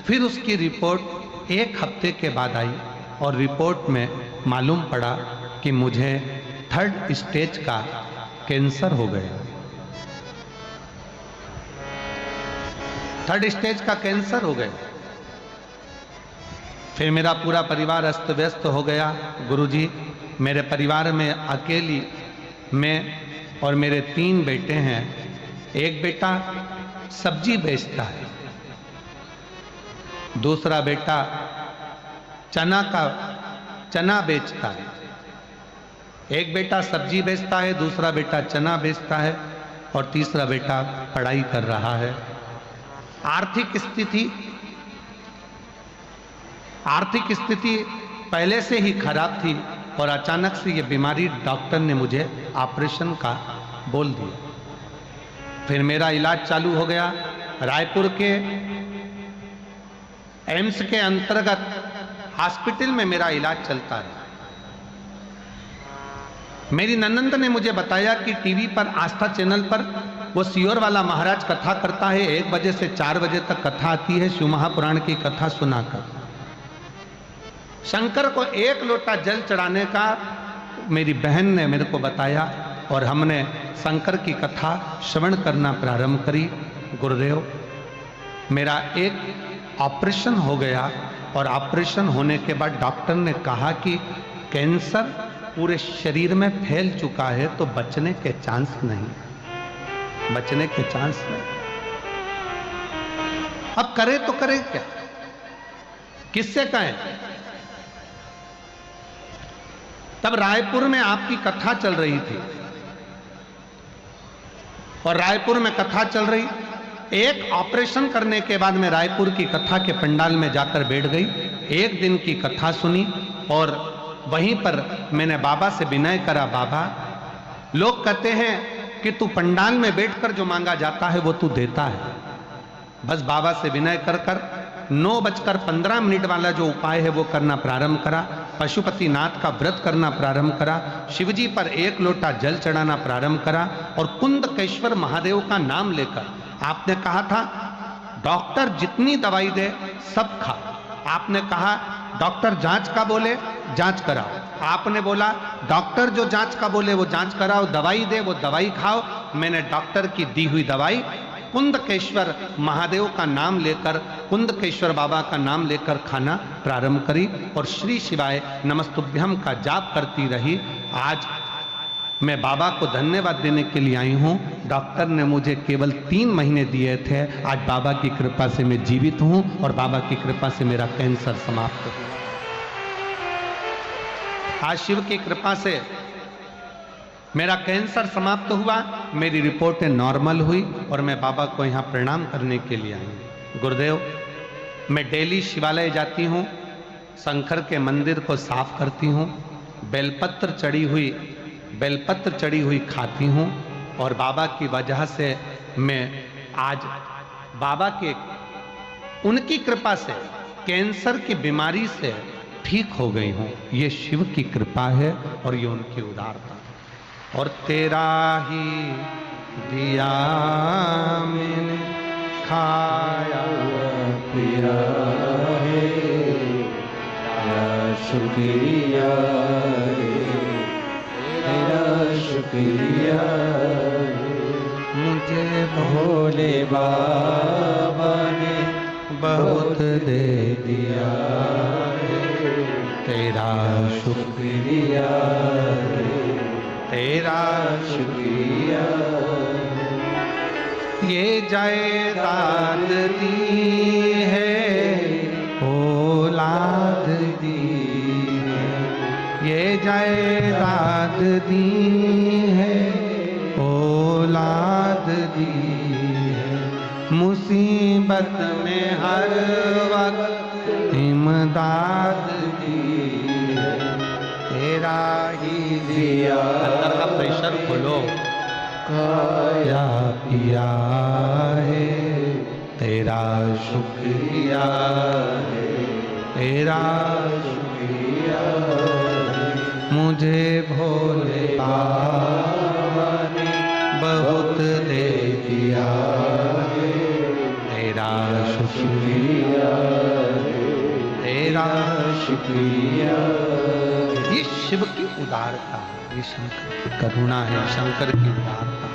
फिर उसकी रिपोर्ट 1 हफ्ते के बाद आई और रिपोर्ट में मालूम पड़ा कि मुझे 3rd स्टेज का कैंसर हो गया। 3rd स्टेज का कैंसर हो गया। फिर मेरा पूरा परिवार अस्त व्यस्त हो गया। गुरुजी, मेरे परिवार में अकेली मैं और मेरे 3 बेटे हैं। एक बेटा सब्जी बेचता है, दूसरा बेटा चना बेचता है। एक बेटा सब्जी बेचता है, दूसरा बेटा चना बेचता है और तीसरा बेटा पढ़ाई कर रहा है। आर्थिक स्थिति पहले से ही खराब थी और अचानक से ये बीमारी डॉक्टर ने मुझे ऑपरेशन का बोल दिया। फिर मेरा इलाज चालू हो गया। रायपुर के एम्स के अंतर्गत हॉस्पिटल में मेरा इलाज चलता है। मेरी ननंद ने मुझे बताया कि टीवी पर आस्था चैनल पर वो सियोर वाला महाराज कथा करता है। 1 बजे से 4 बजे तक कथा आती है, शिव महापुराण की कथा सुनाकर। शंकर को 1 लोटा जल चढ़ाने का मेरी बहन ने मेरे को बताया और हमने शंकर की कथा श्रवण करना प्रारंभ करी। गुरुदेव, मेरा एक ऑपरेशन हो गया और ऑपरेशन होने के बाद डॉक्टर ने कहा कि कैंसर पूरे शरीर में फैल चुका है, तो बचने के चांस नहीं। अब करे तो करे क्या, किससे कहें। तब रायपुर में आपकी कथा चल रही थी और रायपुर में कथा चल रही, एक ऑपरेशन करने के बाद मैं रायपुर की कथा के पंडाल में जाकर बैठ गई। 1 दिन की कथा सुनी और वहीं पर मैंने बाबा से विनय करा। बाबा, लोग कहते हैं कि तू पंडाल में बैठकर जो मांगा जाता है वो तू देता है। बस बाबा से विनय कर कर 9:15 वाला जो उपाय है वो करना प्रारंभ करा। पशुपतिनाथ का व्रत करना प्रारंभ करा। शिवजी पर 1 लोटा जल चढ़ाना प्रारंभ करा और कुंदकेश्वर महादेव का नाम लेकर आपने कहा था डॉक्टर जितनी दवाई दे सब खा। आपने कहा डॉक्टर जांच का बोले जांच कराओ। आपने बोला डॉक्टर जो जांच का बोले वो जांच कराओ, दवाई दे वो दवाई खाओ। मैंने डॉक्टर की दी हुई दवाई कुंदकेश्वर महादेव का नाम लेकर, कुंदकेश्वर बाबा का नाम लेकर खाना प्रारंभ करी और श्री शिवाय नमस्तुभ्यम का जाप करती रही। आज मैं बाबा को धन्यवाद देने के लिए आई हूँ। डॉक्टर ने मुझे केवल 3 महीने दिए थे। आज बाबा की कृपा से मैं जीवित हूँ और बाबा की कृपा से मेरा कैंसर समाप्त हुआ। आज शिव की कृपा से मेरा कैंसर समाप्त हुआ, मेरी रिपोर्टें नॉर्मल हुई और मैं बाबा को यहाँ प्रणाम करने के लिए आई हूँ। गुरुदेव, मैं डेली शिवालय जाती हूँ, शंकर के मंदिर को साफ करती हूँ, बेलपत्र चढ़ी हुई खाती हूँ और बाबा की वजह से मैं आज बाबा के उनकी कृपा से कैंसर की बीमारी से ठीक हो गई हूँ। ये शिव की कृपा है और ये उनकी उदारता है। और तेरा ही दिया मैंने खाया पिया है, तेरा शुक्रिया है, तेरा शुक्रिया है। मुझे भोले बाबा ने बहुत दे दिया है, तेरा शुक्रिया है, तेरा शुक्रिया। ये जायदाद दी है, औलाद दी है, ये जायदाद दी है, औलाद दी है। मुसीबत में हर वक्त इमदाद दी है, तेरा ही दिया। अंदर का प्रेशर खोलो। खाया पिया है, तेरा शुक्रिया है, तेरा शुक्रिया है। मुझे भोले बाबा ने बहुत दे दिया है, तेरा शुक्रिया है, तेरा शुक्रिया। ये शिव की उदारता है, ये शंकर की करुणा है, शंकर की उदारता है।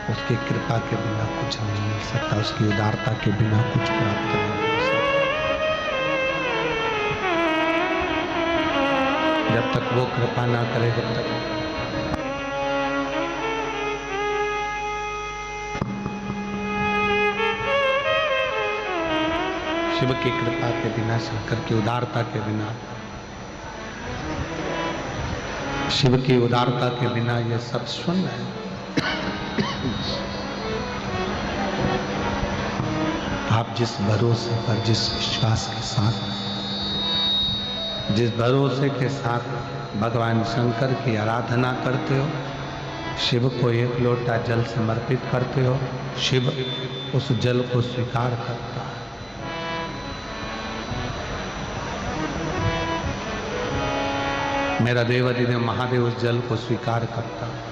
उसकी कृपा के बिना कुछ नहीं मिल सकता, उसकी उदारता के बिना कुछ प्राप्त नहीं हो सकता। जब तक वो कृपा ना करे जब तक शिव की कृपा के बिना, शंकर की उदारता के बिना, शिव की उदारता के बिना ये सब शून्य है। आप जिस भरोसे पर, जिस विश्वास के साथ, जिस भरोसे के साथ भगवान शंकर की आराधना करते हो, शिव को एक लोटा जल समर्पित करते हो, शिव उस जल को स्वीकार करता है। मेरा देवाधिदेव महादेव उस जल को स्वीकार करता है।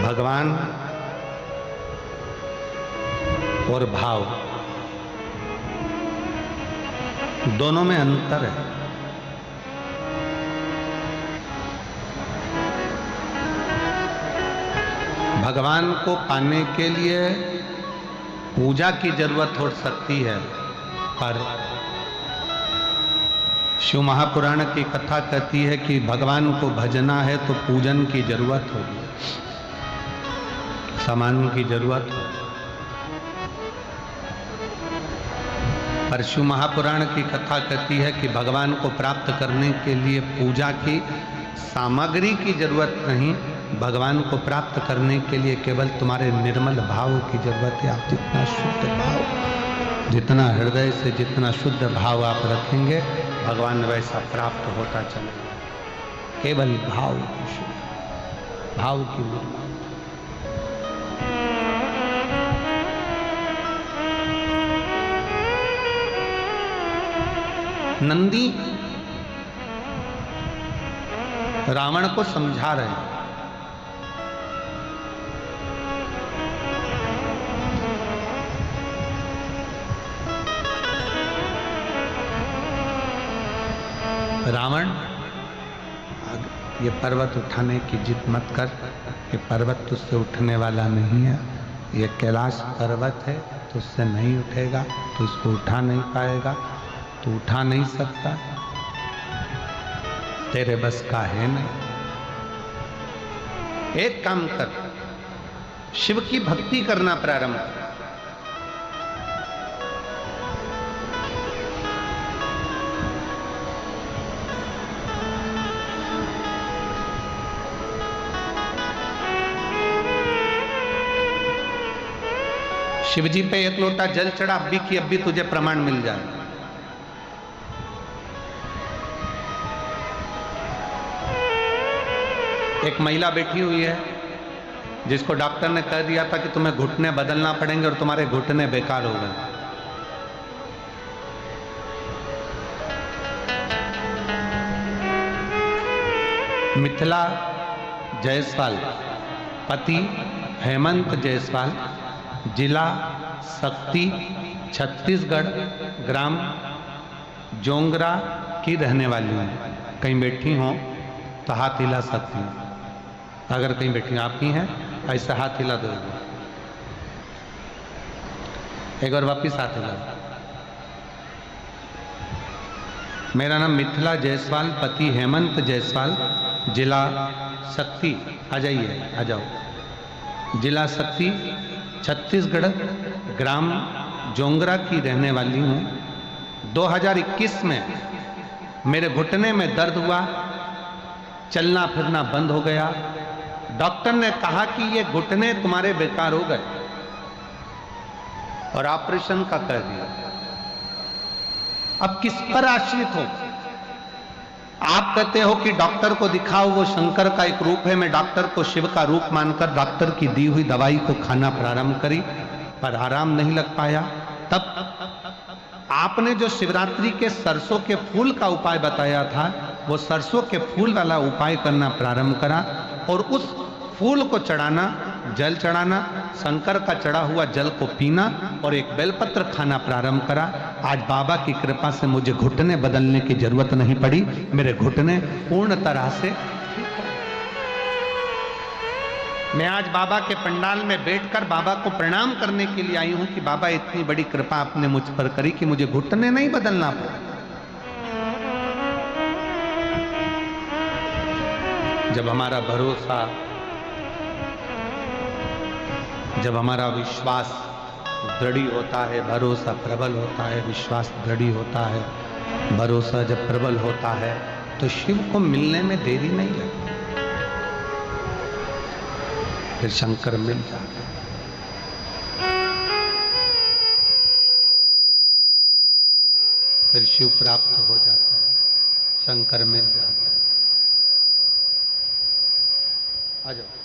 भगवान और भाव दोनों में अंतर है। भगवान को पाने के लिए पूजा की जरूरत हो सकती है, पर शिव महापुराण की कथा कहती है कि भगवान को भजना है तो पूजन की जरूरत होगी, सामान की जरूरत हो। पर शिव महापुराण की कथा कहती है कि भगवान को प्राप्त करने के लिए पूजा की सामग्री की जरूरत नहीं, भगवान को प्राप्त करने के लिए केवल तुम्हारे निर्मल भाव की जरूरत है। आप जितना शुद्ध भाव, जितना हृदय से जितना शुद्ध भाव आप रखेंगे, भगवान वैसा प्राप्त होता चलेगा। केवल भाव की शुद्ध, भाव की निर्मल। नंदी रावण को समझा रहे हैं, रावण, ये पर्वत उठाने की जिद मत कर, ये पर्वत तुझसे उठने वाला नहीं है, ये कैलाश पर्वत है, तुझसे नहीं उठेगा, तू इसको उठा नहीं पाएगा, तू उठा नहीं सकता, तेरे बस का है नहीं। एक काम कर, शिव की भक्ति करना प्रारंभ कर। शिवजी पे एक लोटा जल चढ़ा, अभी की अभी तुझे प्रमाण मिल जाए। एक महिला बैठी हुई है जिसको डॉक्टर ने कह दिया था कि तुम्हें घुटने बदलना पड़ेंगे और तुम्हारे घुटने बेकार हो गए। मिथिला जायसवाल, पति हेमंत जायसवाल, जिला शक्ति, छत्तीसगढ़, ग्राम जोंगरा की रहने वाली हूँ। कहीं बैठी हो तो हाथ हिला सकती हूँ, अगर कहीं बैठी आप ही हैं ऐसे हाथ हिला दो, एक बार वापिस हाथ हिला। मेरा नाम मिथिला जायसवाल, पति हेमंत जायसवाल, जिला शक्ति, आ जाइए, आ जाओ, जिला शक्ति, छत्तीसगढ़, ग्राम जोंगरा की रहने वाली हूँ। 2021 में मेरे घुटने में दर्द हुआ, चलना फिरना बंद हो गया। डॉक्टर ने कहा कि ये घुटने तुम्हारे बेकार हो गए और ऑपरेशन का कर दिया। अब किस पर आश्रित हो? आप कहते हो कि डॉक्टर को दिखाओ, वो शंकर का एक रूप है। मैं डॉक्टर को शिव का रूप मानकर डॉक्टर की दी हुई दवाई को खाना प्रारंभ करी, पर आराम नहीं लग पाया। तब आपने जो शिवरात्रि के सरसों के फूल का उपाय बताया था, वो सरसों के फूल वाला उपाय करना प्रारंभ करा और उस फूल को चढ़ाना, जल चढ़ाना, शंकर का चढ़ा हुआ जल को पीना और एक बेलपत्र खाना प्रारंभ करा। आज बाबा की कृपा से मुझे घुटने बदलने की जरूरत नहीं पड़ी, मेरे घुटने पूर्ण तरह से। मैं आज बाबा के पंडाल में बैठकर बाबा को प्रणाम करने के लिए आई हूं कि बाबा इतनी बड़ी कृपा आपने मुझ पर करी कि मुझे घुटने नहीं बदलना पड़ा। जब हमारा भरोसा, जब हमारा विश्वास दृढ़ होता है, भरोसा प्रबल होता है, विश्वास दृढ़ होता है, भरोसा जब प्रबल होता है तो शिव को मिलने में देरी नहीं लगती, फिर शंकर मिल जाते हैं। फिर शिव प्राप्त हो जाता है, शंकर मिल जाता है। आ जाओ।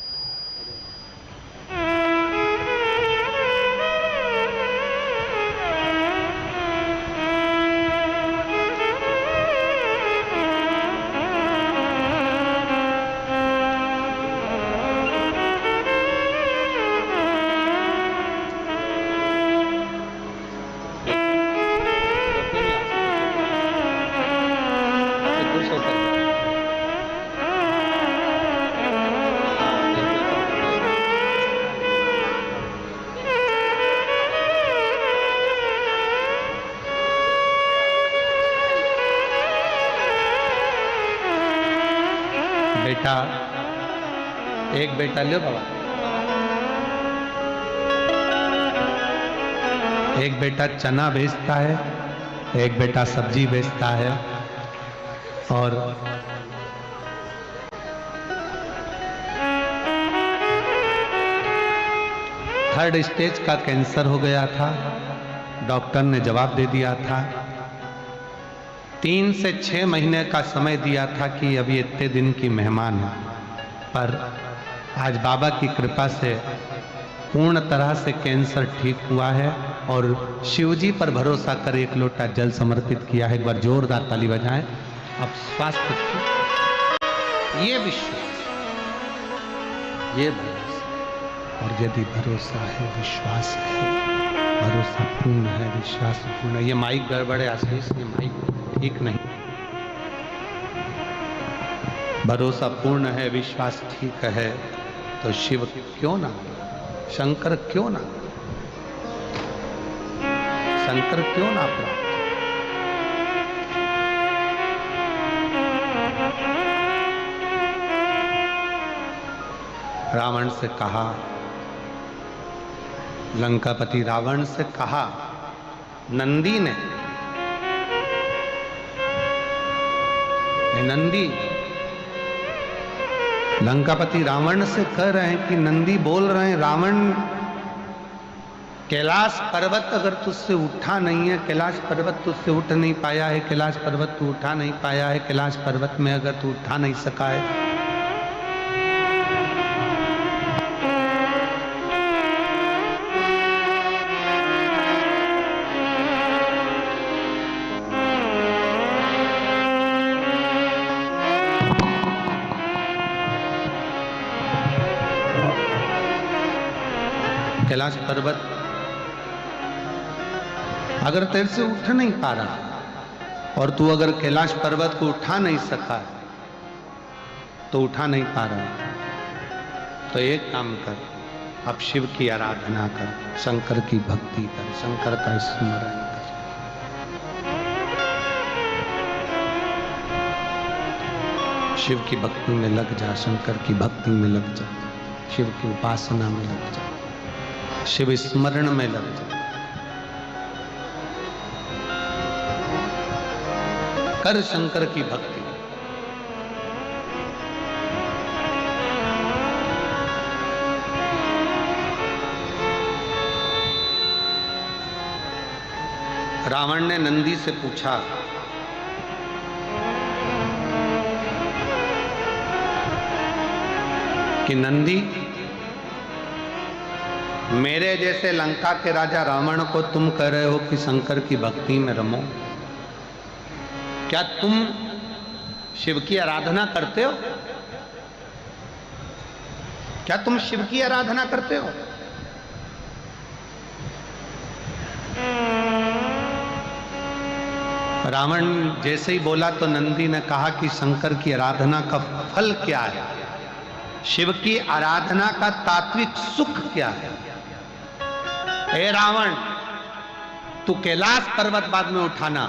बेटा, एक बेटा लो बाबा, एक बेटा चना बेचता है, एक बेटा सब्जी बेचता है और थर्ड स्टेज का कैंसर हो गया था। डॉक्टर ने जवाब दे दिया था, 3 से 6 महीने का समय दिया था कि अभी इतने दिन की मेहमान है, पर आज बाबा की कृपा से पूर्ण तरह से कैंसर ठीक हुआ है और शिवजी पर भरोसा कर एक लोटा जल समर्पित किया है। एक बार जोरदार ताली बजाएं। अब स्वास्थ्य, ये विश्वास, ये भरोसा, और यदि भरोसा है, विश्वास है, भरोसा पूर्ण है, विश्वास पूर्ण है। ये माइक गड़बड़ है आशीष, ये माइक ठीक नहीं। भरोसा पूर्ण है, विश्वास ठीक है, तो शिव क्यों ना, शंकर क्यों ना, शंकर क्यों ना प्राप्त। रावण से कहा, लंकापति रावण से कहा नंदी ने, नंदी, लंकापति रावण से कह रहे हैं कि नंदी बोल रहे हैं, रावण कैलाश पर्वत अगर तुझसे उठा नहीं है, कैलाश पर्वत तुझसे उठ नहीं पाया है, कैलाश पर्वत तू उठा नहीं पाया है, कैलाश पर्वत में अगर तू उठा नहीं सका है, कैलाश पर्वत अगर तेरे से उठ नहीं पा रहा और तू अगर कैलाश पर्वत को उठा नहीं सका तो उठा नहीं पा रहा, तो एक काम कर, अब शिव की आराधना कर, शंकर की भक्ति कर, शंकर का स्मरण कर। शिव की भक्ति में लग जा, शंकर की भक्ति में लग जा, शिव की उपासना में लग जा, शिव स्मरण में लग जा, कर शंकर की भक्ति। रावण ने नंदी से पूछा कि नंदी, मेरे जैसे लंका के राजा रावण को तुम कह रहे हो कि शंकर की भक्ति में रमो, क्या तुम शिव की आराधना करते हो? क्या तुम शिव की आराधना करते हो? रावण जैसे ही बोला तो नंदी ने कहा कि शंकर की आराधना का फल क्या है, शिव की आराधना का तात्विक सुख क्या है? हे रावण, तू कैलाश पर्वत बाद में उठाना,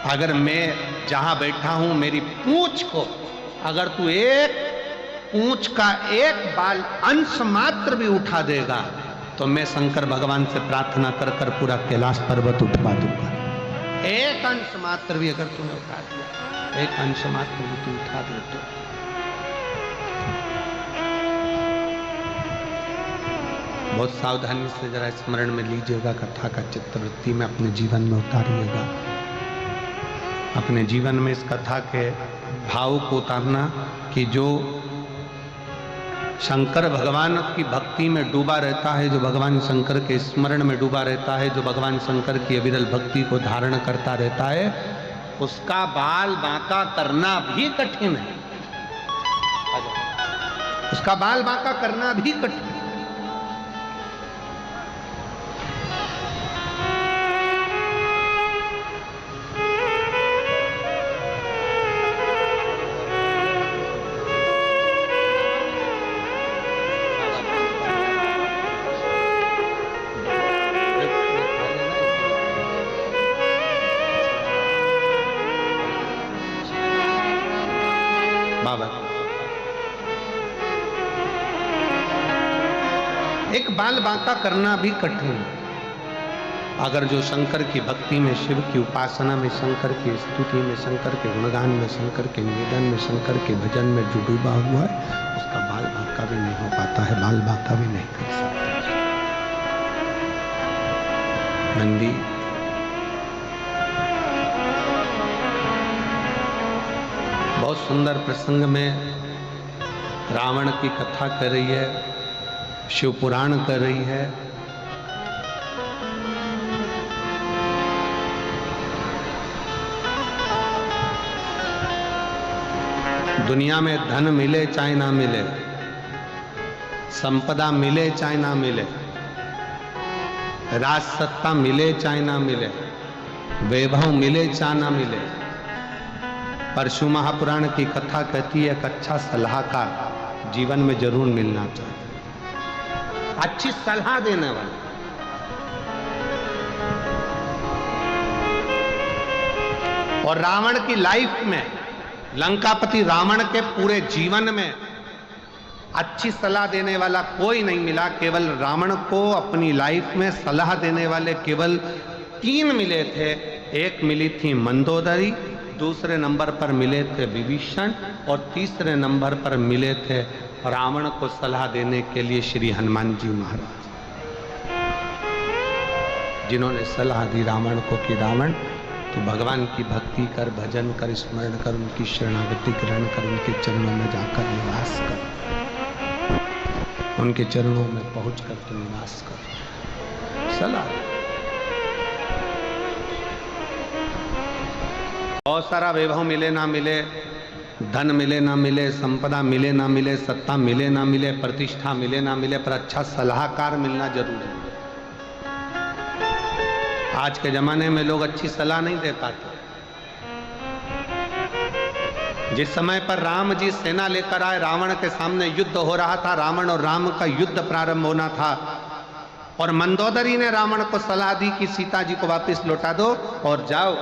अगर मैं जहां बैठा हूं मेरी पूंछ को अगर तू एक पूंछ का एक बाल अंश मात्र भी उठा देगा तो मैं शंकर भगवान से प्रार्थना कर कर पूरा कैलाश पर्वत उठवा दूंगा। एक अंश मात्र भी अगर तूने उठा दिया, एक अंश मात्र भी तू उठा दे तो बहुत सावधानी से जरा स्मरण में लीजिएगा, कथा का चित्तवृत्ति में अपने जीवन में उतारिएगा, अपने जीवन में इस कथा के भाव को उतारना कि जो शंकर भगवान की भक्ति में डूबा रहता है, जो भगवान शंकर के स्मरण में डूबा रहता है, जो भगवान शंकर की अविरल भक्ति को धारण करता रहता है, उसका बाल बांका करना भी कठिन है, उसका बाल बांका करना भी कठिन है। एक बाल बांका करना भी कठिन, अगर जो शंकर की भक्ति में, शिव की उपासना में, शंकर की स्तुति में, शंकर के गुणगान में, शंकर के निवेदन में, शंकर के भजन में जो डूबा हुआ है, उसका बाल बांका भी नहीं हो पाता है, बाल बांका भी नहीं कर सकता। नंदी, बहुत सुंदर प्रसंग में रावण की कथा कर रही है, शिव पुराण कर रही है। दुनिया में धन मिले चाहे ना मिले, संपदा मिले चाहे ना मिले, राज सत्ता मिले चाहे ना मिले, वैभव मिले चाहे ना मिले, परशु महापुराण की कथा कहती है कि अच्छा सलाहकार जीवन में जरूर मिलना चाहिए, अच्छी सलाह देने वाला। और रावण की लाइफ में, लंकापति रावण के पूरे जीवन में अच्छी सलाह देने वाला कोई नहीं मिला। केवल रावण को अपनी लाइफ में सलाह देने वाले केवल 3 मिले थे। एक मिली थी मंदोदरी, दूसरे नंबर पर मिले थे विभीषण, और तीसरे नंबर पर मिले थे रावण को सलाह देने के लिए श्री हनुमान जी महाराज, जिन्होंने सलाह दी रावण को कि रावण तो भगवान की भक्ति कर, भजन कर, स्मरण कर, उनकी शरणागति ग्रहण कर, उनके चरणों में जाकर निवास कर, उनके चरणों में पहुंचकर तो निवास कर। सलाह बहुत सारा वैभव मिले ना मिले, धन मिले ना मिले, संपदा मिले ना मिले, सत्ता मिले ना मिले, प्रतिष्ठा मिले ना मिले, पर अच्छा सलाहकार मिलना जरूरी है। आज के जमाने में लोग अच्छी सलाह नहीं दे पाते। जिस समय पर राम जी सेना लेकर आए, रावण के सामने युद्ध हो रहा था, रावण और राम का युद्ध प्रारंभ होना था, और मंदोदरी ने रावण को सलाह दी कि सीता जी को वापस लौटा दो और जाओ।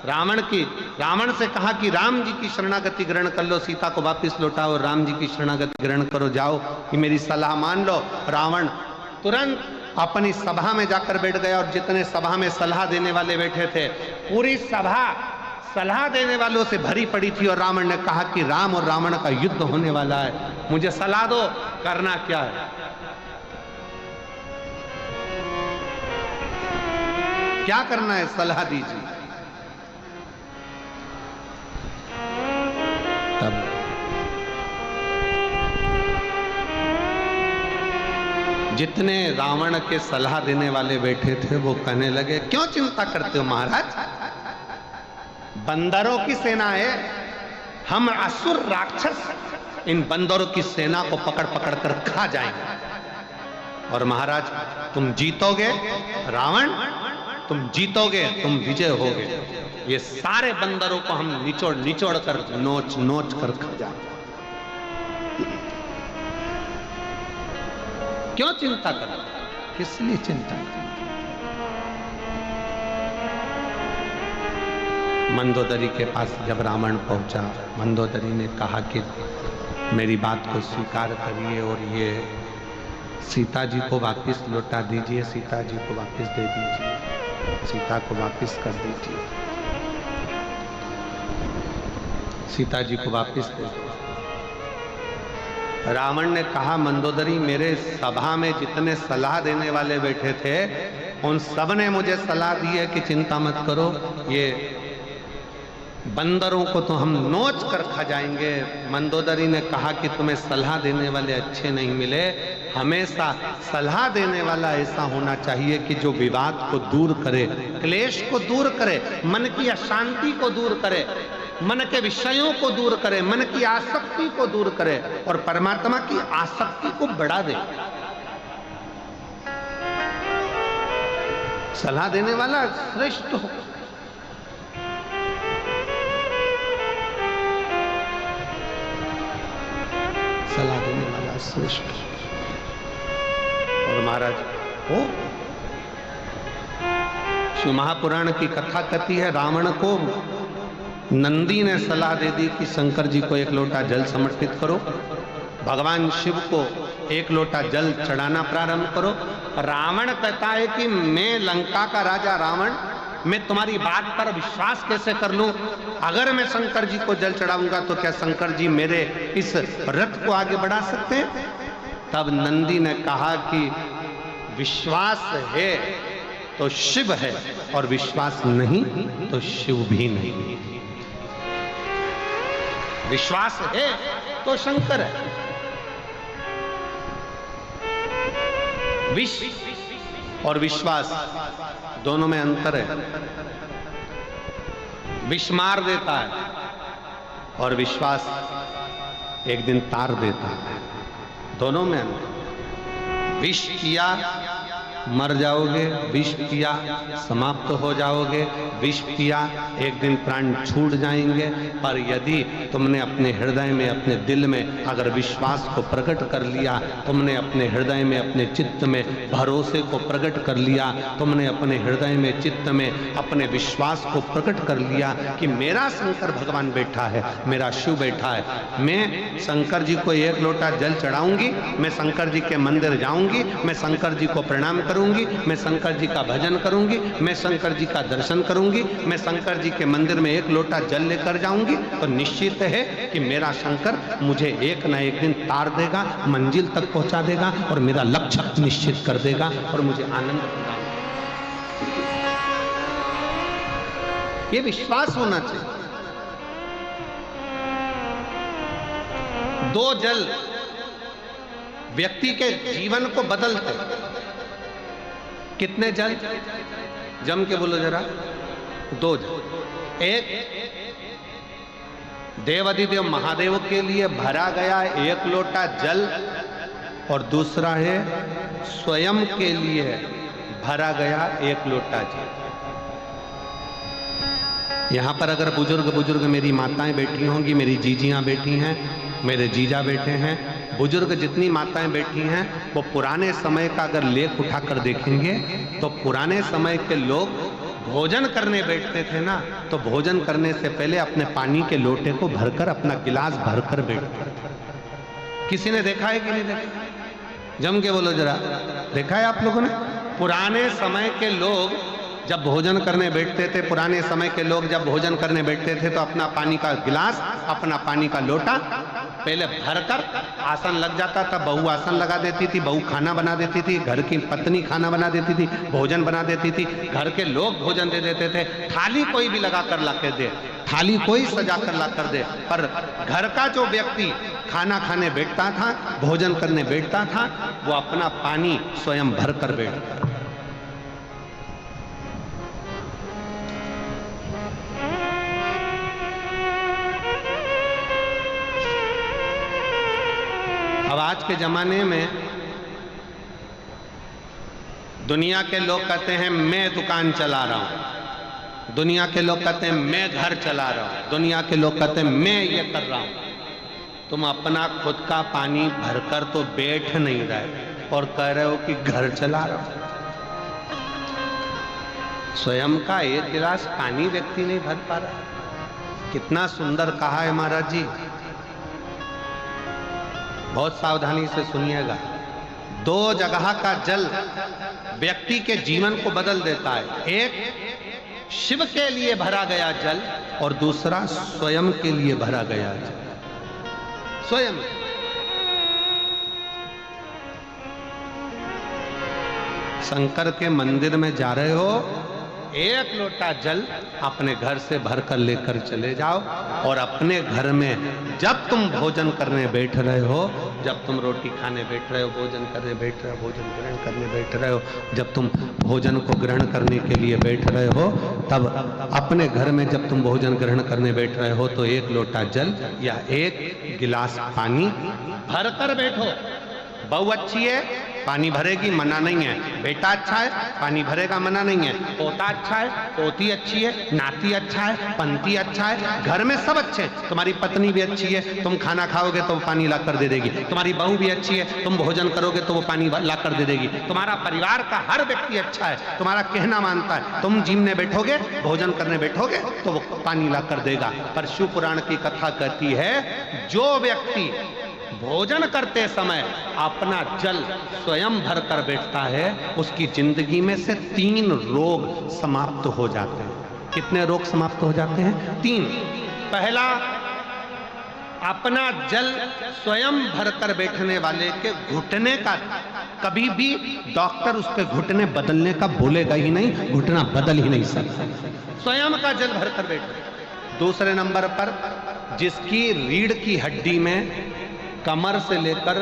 रावण से कहा कि राम जी की शरणागति ग्रहण कर लो, सीता को वापस लौटाओ, राम जी की शरणागति ग्रहण करो, जाओ, कि मेरी सलाह मान लो। रावण तुरंत अपनी सभा में जाकर बैठ गया, और जितने सभा में सलाह देने वाले बैठे थे, पूरी सभा सलाह देने वालों से भरी पड़ी थी। और रावण ने कहा कि राम और रावण का युद्ध होने वाला है, मुझे सलाह दो, करना क्या है। क्या करना है, सलाह दीजिए। तब जितने रावण के सलाह देने वाले बैठे थे वो कहने लगे, क्यों चिंता करते हो महाराज, बंदरों की सेना है, हम असुर राक्षस इन बंदरों की सेना को पकड़ पकड़ कर खा जाएंगे। और महाराज तुम जीतोगे, रावण तुम जीतोगे, तुम विजय होगे, ये सारे बंदरों को हम निचोड़ निचोड़ कर, नोच नोच कर खा जाएंगे। क्यों चिंता कर, किस लिए चिंता कर। मंदोदरी के पास जब रावण पहुंचा, मंदोदरी ने कहा कि मेरी बात को स्वीकार करिए और ये सीता जी को वापस लौटा दीजिए, सीता जी को वापस दे दीजिए, सीता को वापस कर दीजिए, सीता जी को वापस दे दीजिए। रावण ने कहा, मंदोदरी मेरे सभा में जितने सलाह देने वाले बैठे थे, उन सब ने मुझे सलाह दी है कि चिंता मत करो, ये बंदरों को तो हम नोच कर खा जाएंगे। मंदोदरी ने कहा कि तुम्हें सलाह देने वाले अच्छे नहीं मिले, हमेशा सलाह देने वाला ऐसा होना चाहिए कि जो विवाद को दूर करे, क्लेश को दूर करे, मन की अशांति को दूर करे, मन के विषयों को दूर करे, मन की आसक्ति को दूर करे और परमात्मा की आसक्ति को बढ़ा दे। सलाह देने वाला श्रेष्ठ हो। सलाह देने वाला श्रेष्ठ। और महाराज हो, शिव महापुराण की कथा कहती है, रावण को नंदी ने सलाह दे दी कि शंकर जी को 1 लोटा जल समर्पित करो, भगवान शिव को 1 लोटा जल चढ़ाना प्रारंभ करो। रावण कहता है कि मैं लंका का राजा रावण, मैं तुम्हारी बात पर विश्वास कैसे कर लूं? अगर मैं शंकर जी को जल चढ़ाऊंगा तो क्या शंकर जी मेरे इस रथ को आगे बढ़ा सकते हैं? तब नंदी ने कहा कि विश्वास है तो शिव है, और विश्वास नहीं तो शिव भी नहीं। विश्वास है तो शंकर है। विष और विश्वास दोनों में अंतर है। विष मार देता है और विश्वास एक दिन तार देता है। दोनों में अंतर। विष किया मर जाओगे, विष पिया समाप्त हो जाओगे, विष पिया एक दिन प्राण छूट जाएंगे। पर यदि तुमने अपने हृदय में, अपने दिल में अगर विश्वास को प्रकट कर लिया, तुमने अपने हृदय में, अपने चित्त में भरोसे को प्रकट कर लिया, तुमने अपने हृदय में, चित्त में अपने विश्वास को प्रकट कर लिया कि मेरा शंकर भगवान बैठा है, मेरा शिव बैठा है, मैं शंकर जी को एक लोटा जल चढ़ाऊंगी, मैं शंकर जी के मंदिर जाऊंगी, मैं शंकर जी को प्रणाम करूंगी, मैं शंकर जी का भजन करूंगी, मैं शंकर जी का दर्शन करूंगी, मैं शंकर जी के मंदिर में एक लोटा जल लेकर जाऊंगी, तो निश्चित है कि मेरा शंकर मुझे एक न एक दिन तार देगा, मंजिल तक पहुंचा देगा और मेरा लक्ष्य निश्चित कर देगा और मुझे आनंद प्रदान। ये विश्वास होना चाहिए। दो जल व्यक्ति के जीवन को बदलते। कितने जल? जम के बोलो जरा। दो जल। एक देवाधिदेव महादेव के लिए भरा गया एक लोटा जल और दूसरा है स्वयं के लिए भरा गया एक लोटा जल। यहां पर अगर बुजुर्ग मेरी माताएं बैठी होंगी, मेरी जीजियां बैठी हैं, मेरे जीजा बैठे हैं, बुजुर्ग जितनी माताएं बैठी हैं, वो पुराने समय का अगर लेख उठाकर देखेंगे तो पुराने समय के लोग भोजन करने बैठते थे ना, तो भोजन करने से पहले अपने पानी के लोटे को भरकर, अपना गिलास भरकर बैठते थे। किसी ने देखा है कि नहीं देखा? जम के बोलो जरा, देखा है आप लोगों ने? पुराने समय के लोग जब भोजन करने बैठते थे, पुराने समय के लोग जब भोजन करने बैठते थे तो अपना पानी का गिलास, अपना पानी का लोटा पहले भरकर आसन लग जाता था। बहू आसन लगा देती थी, बहू खाना बना देती थी, घर की पत्नी खाना बना देती थी, भोजन बना देती थी, घर के लोग भोजन दे देते थे। थाली कोई भी लगा कर ला के दे, थाली कोई सजा कर ला कर दे, पर घर का जो व्यक्ति खाना खाने बैठता था, भोजन करने बैठता था, वो अपना पानी स्वयं भर कर बैठता। अब आज के जमाने में दुनिया के लोग कहते हैं मैं दुकान चला रहा हूं, दुनिया के लोग कहते हैं मैं घर चला रहा हूं, दुनिया के लोग कहते हैं मैं ये कर रहा हूं। तुम अपना खुद का पानी भरकर तो बैठ नहीं रहे और कह रहे हो कि घर चला रहा हूं। स्वयं का एक गिलास पानी व्यक्ति नहीं भर पा रहा। कितना सुंदर कहा है महाराज जी, बहुत सावधानी से सुनिएगा। दो जगह का जल व्यक्ति के जीवन को बदल देता है। एक शिव के लिए भरा गया जल और दूसरा स्वयं के लिए भरा गया जल। स्वयं शंकर के मंदिर में जा रहे हो, एक लोटा जल अपने घर से भरकर लेकर चले जाओ और अपने घर में जब तुम भोजन करने बैठ रहे हो, जब तुम रोटी खाने बैठ रहे हो, भोजन करने बैठ रहे हो, भोजन ग्रहण करने बैठ रहे हो, जब तुम भोजन को ग्रहण करने के लिए बैठ रहे हो, तब अपने घर में जब तुम भोजन ग्रहण करने बैठ रहे हो तो एक लोटा जल या एक गिलास पानी भरकर बैठो। बहू अच्छी है, पानी भरेगी, मना नहीं है। बेटा अच्छा है, पानी भरेगा, मना नहीं है। पोता अच्छा है, पोती अच्छी है, नाती अच्छा है, पंती अच्छा है, घर में सब अच्छे हैं। तुम्हारी पत्नी भी अच्छी है, तुम खाना खाओगे तो वो पानी ला कर दे देगी। तुम्हारी बहू भी अच्छी है, तुम भोजन करोगे तो वो पानी ला कर दे देगी। तुम्हारा परिवार का हर व्यक्ति अच्छा है, तुम्हारा कहना मानता है। तुम जिमने बैठोगे, भोजन करने बैठोगे तो वो पानी ला कर देगा। पर शिव पुराण की कथा कहती है, जो व्यक्ति भोजन करते समय अपना जल स्वयं भरकर बैठता है, उसकी जिंदगी में से 3 रोग समाप्त हो जाते हैं। कितने रोग समाप्त हो जाते हैं? 3। पहला, अपना जल स्वयं भरकर बैठने वाले के घुटने का कभी भी डॉक्टर उसके घुटने बदलने का बोलेगा ही नहीं, घुटना बदल ही नहीं सकता। स्वयं का जल भरकर बैठे। दूसरे नंबर पर, जिसकी रीढ़ की हड्डी में कमर से लेकर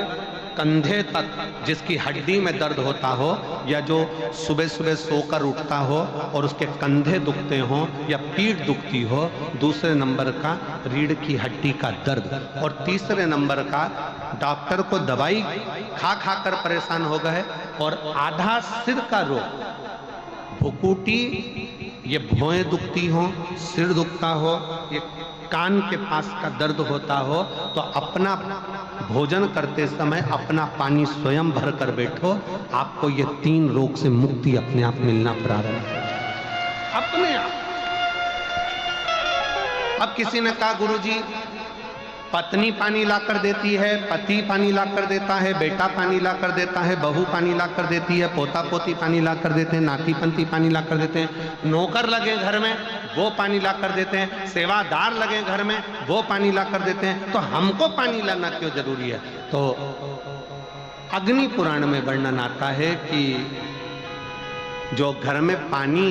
कंधे तक जिसकी हड्डी में दर्द होता हो, या जो सुबह सुबह सोकर उठता हो और उसके कंधे दुखते हो या पीठ दुखती हो, दूसरे नंबर का रीढ़ की हड्डी का दर्द, और तीसरे नंबर का डॉक्टर को दवाई खा खा कर परेशान हो गए, और आधा सिर का रोग, भुकुटी, ये भौएं दुखती हो, सिर दुखता हो, ये कान के पास का दर्द होता हो, तो अपना भोजन करते समय अपना पानी स्वयं भर कर बैठो, आपको ये 3 रोग से मुक्ति अपने आप मिलना प्रारंभ हो जाए, अपने आप। अब किसी ने कहा गुरुजी पत्नी पानी ला कर देती है, पति पानी ला कर देता है, बेटा पानी ला कर देता है, बहू पानी ला कर देती है, पोता पोती पानी ला कर देते हैं, नाती पंती पानी ला कर देते हैं, नौकर लगे घर में वो पानी ला कर देते हैं, सेवादार लगे घर में वो पानी ला कर देते हैं, तो हमको पानी लाना क्यों जरूरी है? तो अग्नि पुराण में वर्णन आता है कि जो घर में पानी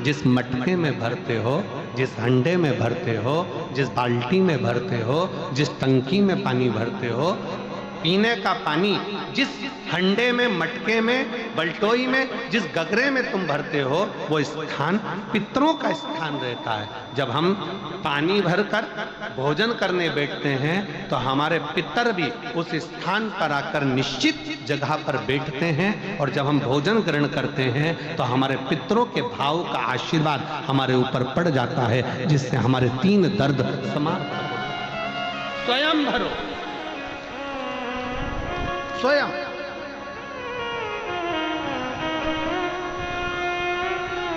जिस मटके में भरते हो, जिस हंडे में भरते हो, जिस बाल्टी में भरते हो, जिस टंकी में पानी भरते हो, पीने का पानी जिस हंडे में, मटके में, बल्टोई में, जिस गगरे में तुम भरते हो, वो स्थान पितरों का स्थान रहता है। जब हम पानी भरकर भोजन करने बैठते हैं तो हमारे पितर भी उस स्थान पर आकर निश्चित जगह पर बैठते हैं, और जब हम भोजन ग्रहण करते हैं तो हमारे पितरों के भाव का आशीर्वाद हमारे ऊपर पड़ जाता है, जिससे हमारे 3 दर्द समाप्त हो जाते। स्वयं भरो, स्वयं।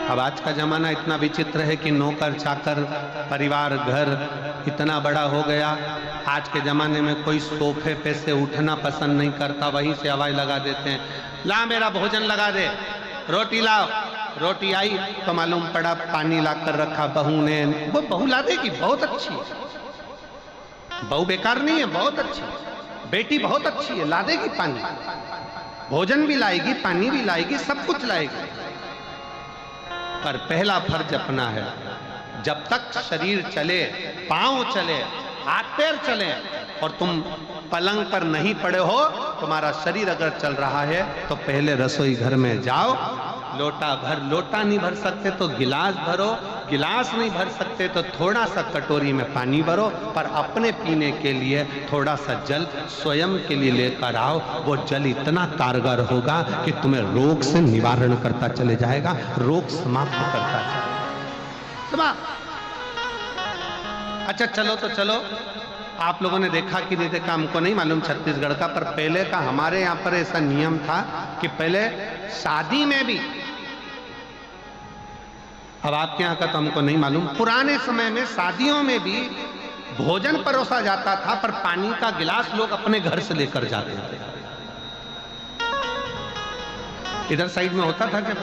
अब आज का जमाना इतना विचित्र है कि नौकर चाकर, परिवार, घर इतना बड़ा हो गया। आज के जमाने में कोई सोफे पे से उठना पसंद नहीं करता, वहीं से आवाज लगा देते हैं, ला मेरा भोजन लगा दे, रोटी लाओ। रोटी आई तो मालूम पड़ा पानी ला कर रखा बहू ने। वो बहू ला देगी, बहुत अच्छी है, बहू बेकार नहीं है, बहुत अच्छी है, बेटी बहुत अच्छी है, ला देगी पानी, भोजन भी लाएगी, पानी भी लाएगी, सब कुछ लाएगी। पर पहला फर्ज अपना है, जब तक शरीर चले, पांव चले, हाथ पैर चले, और तुम पलंग पर नहीं पड़े हो, तुम्हारा शरीर अगर चल रहा है तो पहले रसोई घर में जाओ, लोटा भर, लोटा नहीं भर सकते तो गिलास भरो, गिलास नहीं भर सकते तो थोड़ा सा कटोरी में पानी भरो, पर अपने पीने के लिए थोड़ा सा जल स्वयं के लिए लेकर आओ। वो जल इतना कारगर होगा कि तुम्हें रोग से निवारण करता चले जाएगा, रोग समाप्त करता चलेगा, समाप्त। अच्छा चलो तो चलो, आप लोगों ने देखा कि नहीं देखा हमको नहीं मालूम छत्तीसगढ़ का, पर पहले का हमारे यहाँ पर ऐसा नियम था कि पहले शादी में भी, अब आपके यहाँ का तो हमको नहीं मालूम, पुराने समय में शादियों में भी भोजन परोसा जाता था, पर पानी का गिलास लोग अपने घर से लेकर जाते थे। इधर साइड में होता था क्या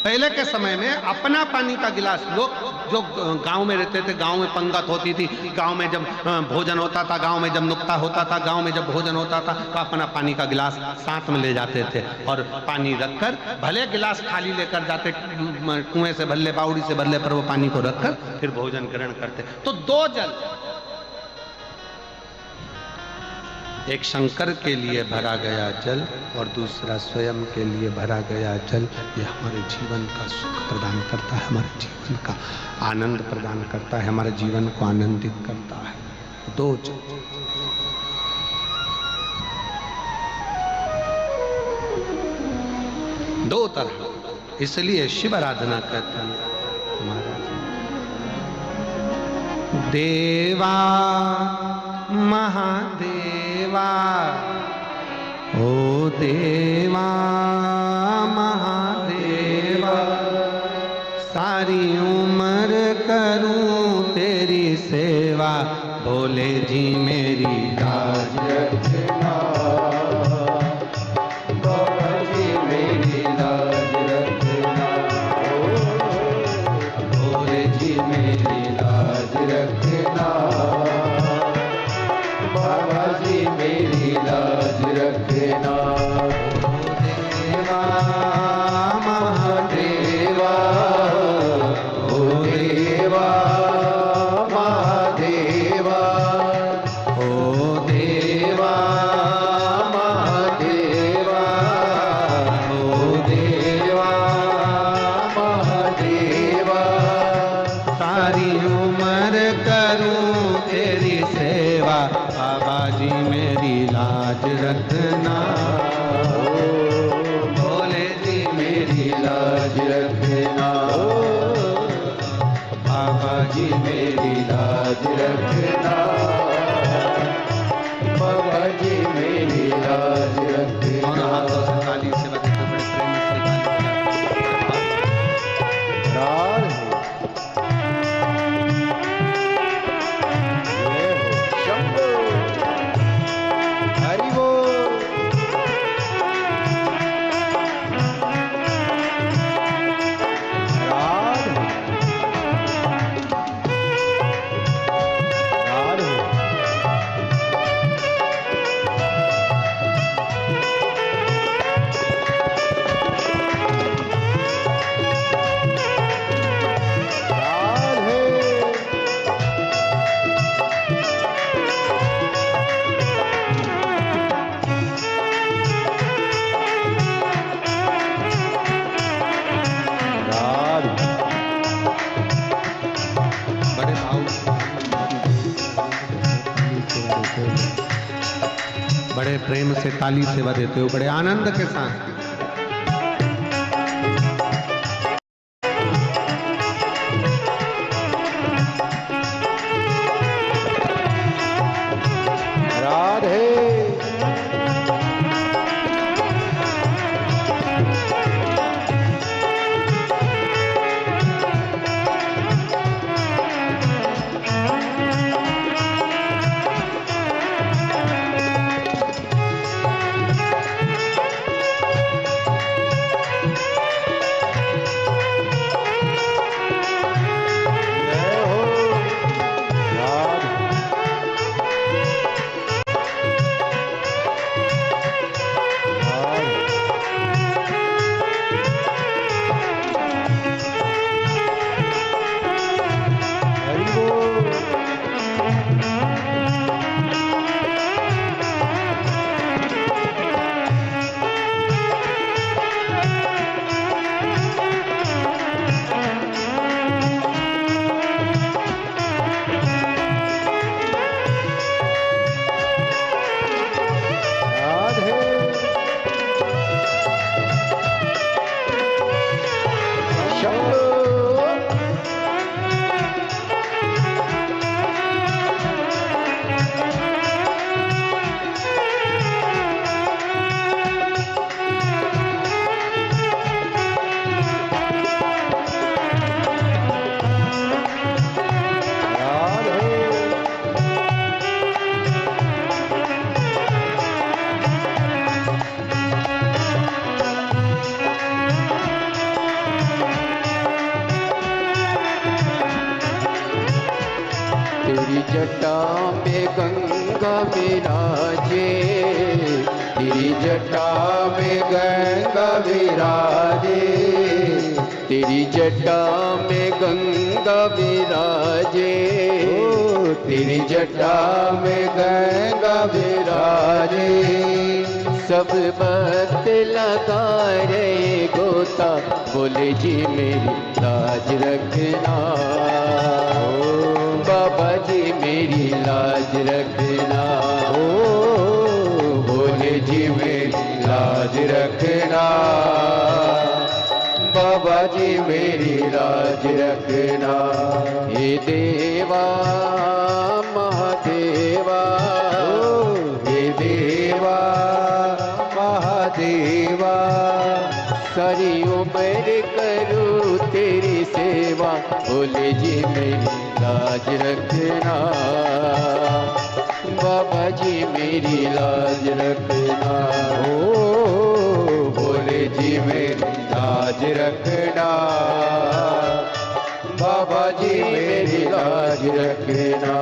पहले के समय में अपना पानी का गिलास लोग, जो गांव में रहते थे, गांव में पंगत होती थी, गांव में जब भोजन होता था, गांव में जब नुक्ता होता था, गांव में जब भोजन होता था, तो अपना पानी का गिलास साथ में ले जाते थे, और पानी रखकर, भले गिलास खाली लेकर जाते, कुएं से भरले, बावड़ी से भरले, पर वो पानी को रखकर फिर भोजन ग्रहण करते। तो 2 जल, एक शंकर के लिए भरा गया जल और दूसरा स्वयं के लिए भरा गया जल, ये हमारे जीवन का सुख प्रदान करता है, हमारे जीवन का आनंद प्रदान करता है, हमारे जीवन को आनंदित करता है। 2 जल, दो तरह, इसलिए शिव आराधना कहते हैं महाराज। देवा महादेवा, ओ देवा महादेवा, सारी उम्र करूं तेरी सेवा, भोले जी मेरी लाज रखना, बाबा जी मेरी लाज रखना, भोले जी मेरी लाज रखना, बाबा जी मेरी लाज रखना। देवा महादेवा, ओ देवा महादेवा, ओ देवा सारी उम्र करूं तेरी सेवा, बाबा जी मेरी लाज रखना, भोले जी मेरी लाज रखना, बाबा जी मेरी लाज रखना, बाबा जी मेरी लाज रखना। और हाथों से ताली से बजाते बड़े प्रेम से बड़े प्रेम से ताली सेवा देते हो, बड़े आनंद के साथ। तेरी जटा में गंगा विराजे, तेरी जटा में गंगा विराजे, तेरी जटा में गंगा विराजे, तेरी जटा में गंगा विराजे। सब भक्त लगा रहे गोता, बोले जी मेरी लाज रखना, बाबा जी मेरी लाज रखना, बोले जी मेरी लाज रखना, बाबा जी मेरी लाज रखना। हे देवा महादेवा, हे देवा महादेवा, सारी उम्र करूं तेरी सेवा, बोले जी मेरी लाज रखना, बाबा जी मेरी लाज रखना, बोले जी मेरी लाज रखना, बाबा जी मेरी लाज रखना।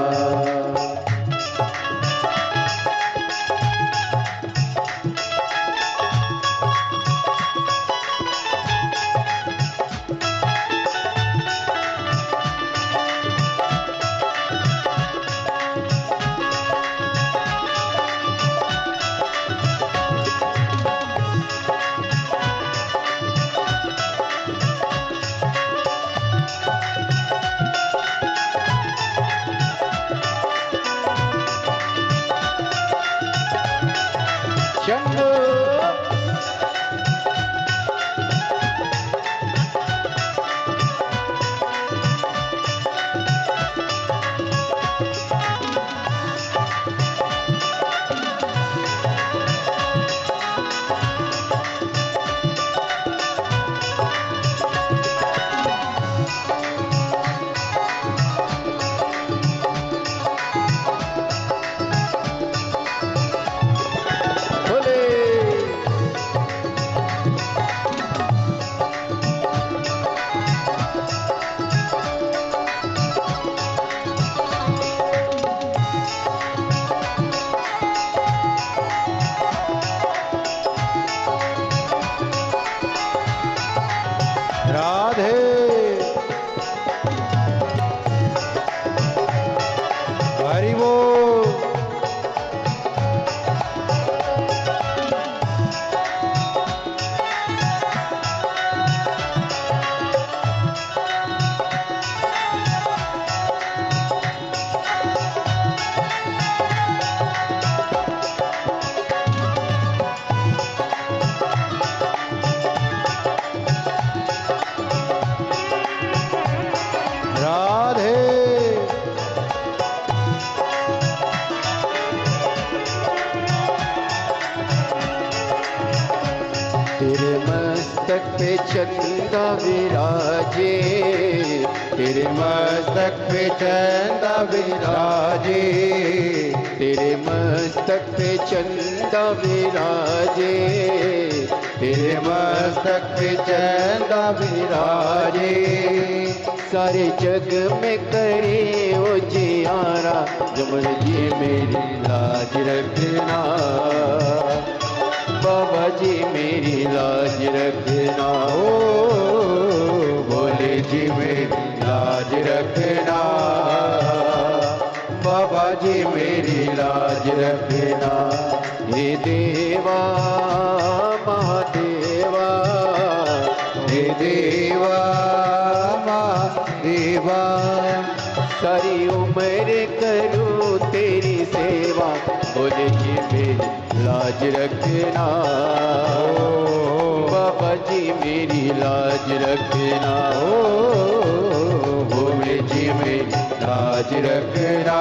मस्तक पे चंदा विराजे, तेरे मस्तक पे चंदा विराजे, तेरे मस्तक पे चंदा विराजे, तेरे मस्तक पे चंदा विराजे। सारे जग में करे उजियारा, जमल जी मेरी लाज रखना, बाबा जी मेरी लाज रखना, ओ भोले जी मेरी लाज रखना, बाबा जी मेरी लाज रखना। हे देवा महादेवा, हे देवा महादेवा, सारी उम्र करूं तेरी सेवा, बोले जी मेरी लाज रखना, बाबा जी मेरी लाज रखना, बोले जी मेरी लाज रखना,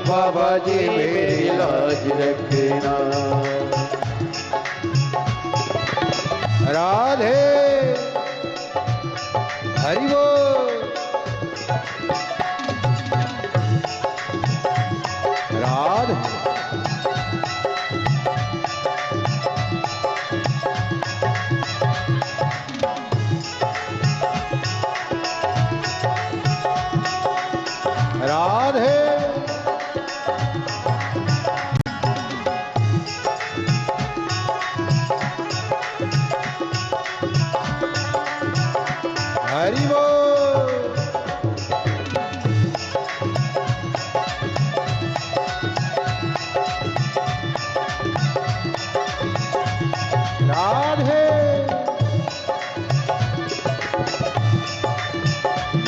बाबा जी मेरी लाज रखना। राधे हरि बोल, राधे राधे हरि बोल, राधे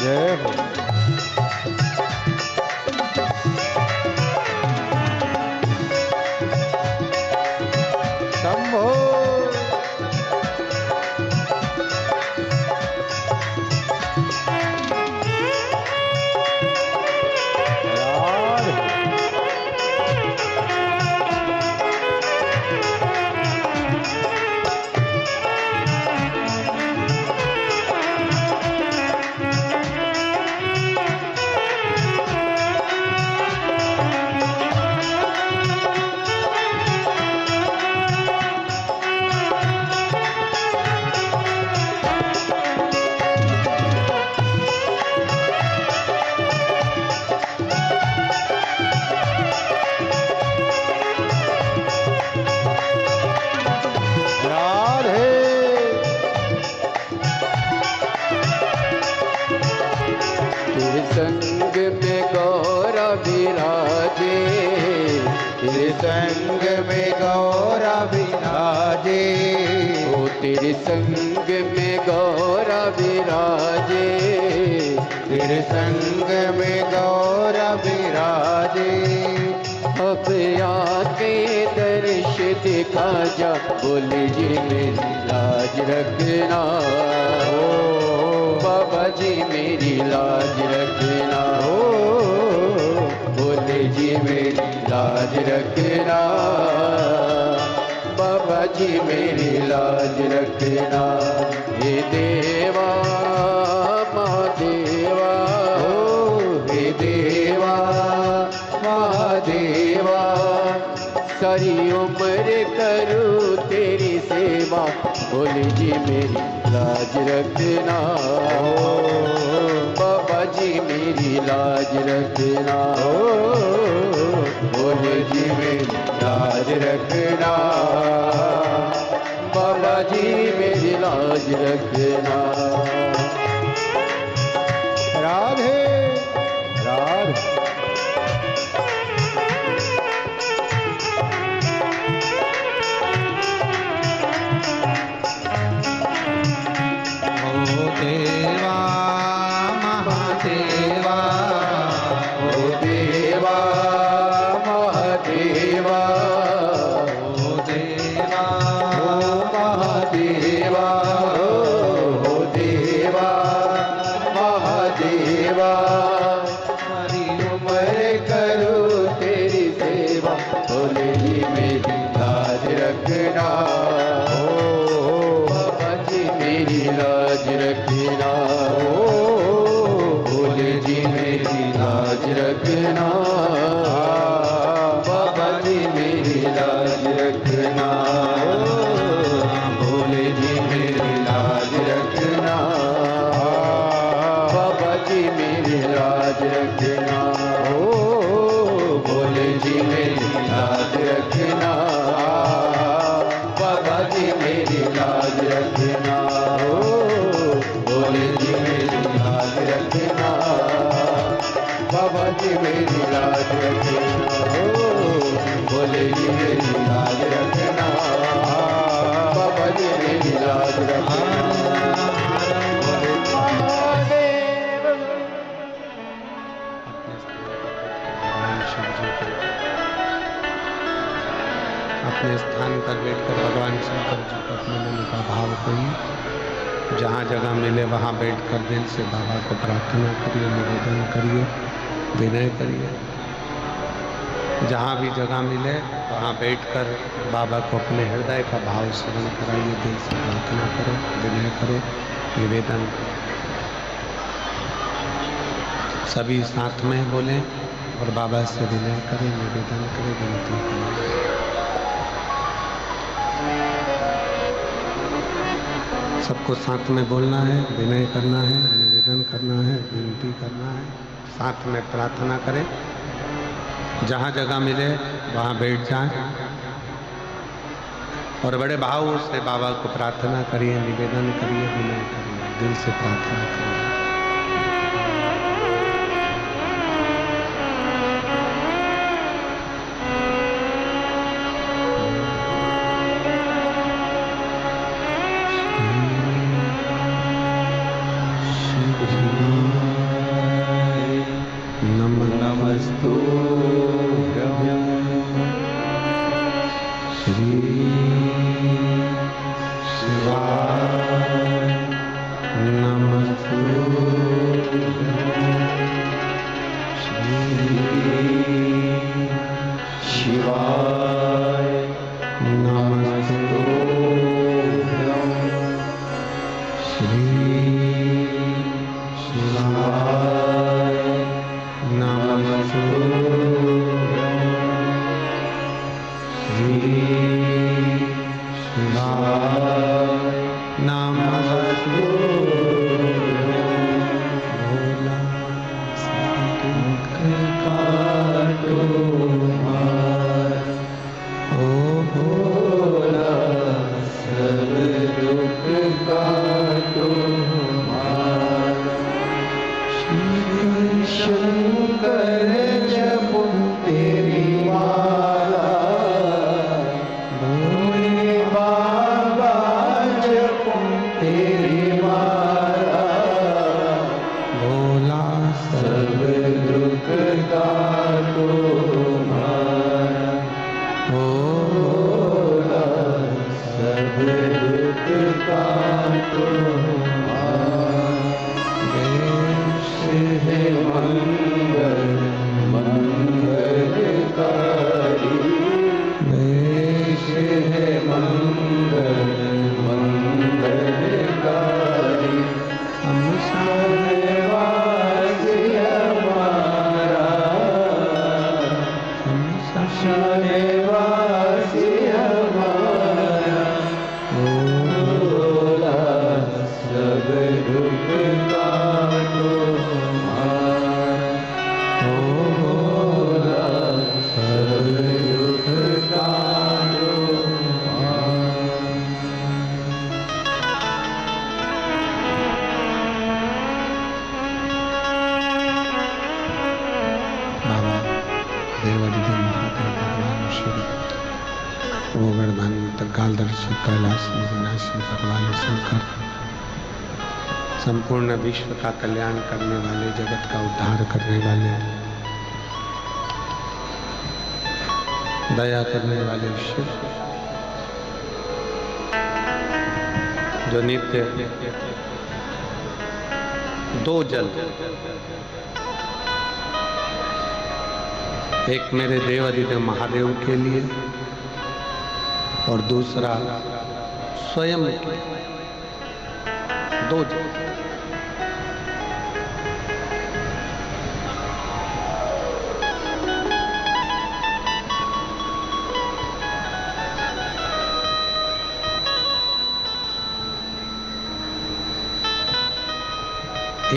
जय हो। शंभो संग में गौरा विराजे, तेरे संग में गौरा विराजे, ओ तेरे संग में गौरा विराजे, तेरे संग में गौरा विराजे। अब आके दर्श दिखा जा, बोले जी मेरी लाज रखना, बाबा जी मेरी लाज रखना, बोले जी मेरी लाज रखना, बाबा जी मेरी लाज रखना। हे देवा महादेवा, हे देवा महादेवा, सारी उम्र करूं तेरी सेवा, बोले जी मेरी लाज रखना, बाबा जी मेरी लाज रखना, बोले जी मेरी लाज रखना, बाबा जी मेरी लाज रखना। राधे राधे देवा महादेवा, ओ देवा महादेवा, ओ देवा महादेवा, ओ देवा महादेवा, सारी उम्र करूं तेरी सेवा, बोले जी मेरी लाज रखना, रखना, बाबा जी मेरी लाज रखना, भोले जी मेरी लाज रखना, बाबा जी मेरी लाज रखना, ओ भोले जी मेरी लाज रखना, बाबा जी मेरी लाज रखना, ओ भोले जी मेरी लाज रखना, बाबा जी मेरी लाज रखना, ओ भोले जी मेरी लाज रखना, बाबा जी मेरी लाज रखना। अपने स्थान पर बैठकर भगवान शंकर जी को अपने मन का भाव कहिए। जहाँ जगह मिले वहाँ बैठकर दिल से बाबा को प्रार्थना करिए, निवेदन करिए, विनय करिए। जहाँ भी जगह मिले वहाँ बैठकर बाबा को अपने हृदय का भाव स्मरण कराइए, दिल से प्रार्थना करो, विनय करो, निवेदन करो। सभी साथ में बोलें और बाबा से विनय करें, निवेदन करें, विनती करें। सबको साथ में बोलना है, विनय करना है, निवेदन करना है, विनती करना है, साथ में प्रार्थना करें। जहाँ जगह मिले वहाँ बैठ जाएं और बड़े भाव से बाबा को प्रार्थना करिए, निवेदन करिए, विनय करिए, दिल से प्रार्थना करिए। नमस्तुभ्यं श्री शिवाय नमस्तुभ्यं श्री शिवाय नमस्तुभ्यं श्री शिवाय नमस्तुभ्यं श्री शिवाय नमस्तुभ्यं भोला सब दुख काटो मार, ओ भोला सब दुख काटो मार, शिव शंकर जपो तेरी माला, भोले बाबा जपो तेरी माला, भोला सब दुख काटो मार, ओ भोला सब दुख काटो मार। देश हे मंगल मंगलकारी, देश हे मंगल मंगलकारी, शरणवासी हमारा, शरणवासी हमारा, भोला सब दुख काटो मार, ओ भोला सब दुख काटो मार। बाबा देवादिदेव महादेव भगवान शिव, वो वरदानी तत्कालदर्शी कैलाश निवासी भगवान शंकर, संपूर्ण विश्व का कल्याण करने वाले, जगत का उद्धार करने वाले, दया करने वाले शिव, जो नित्य दो जल, एक मेरे देवादिदेव महादेव के लिए और दूसरा स्वयं के लिए, दो जल।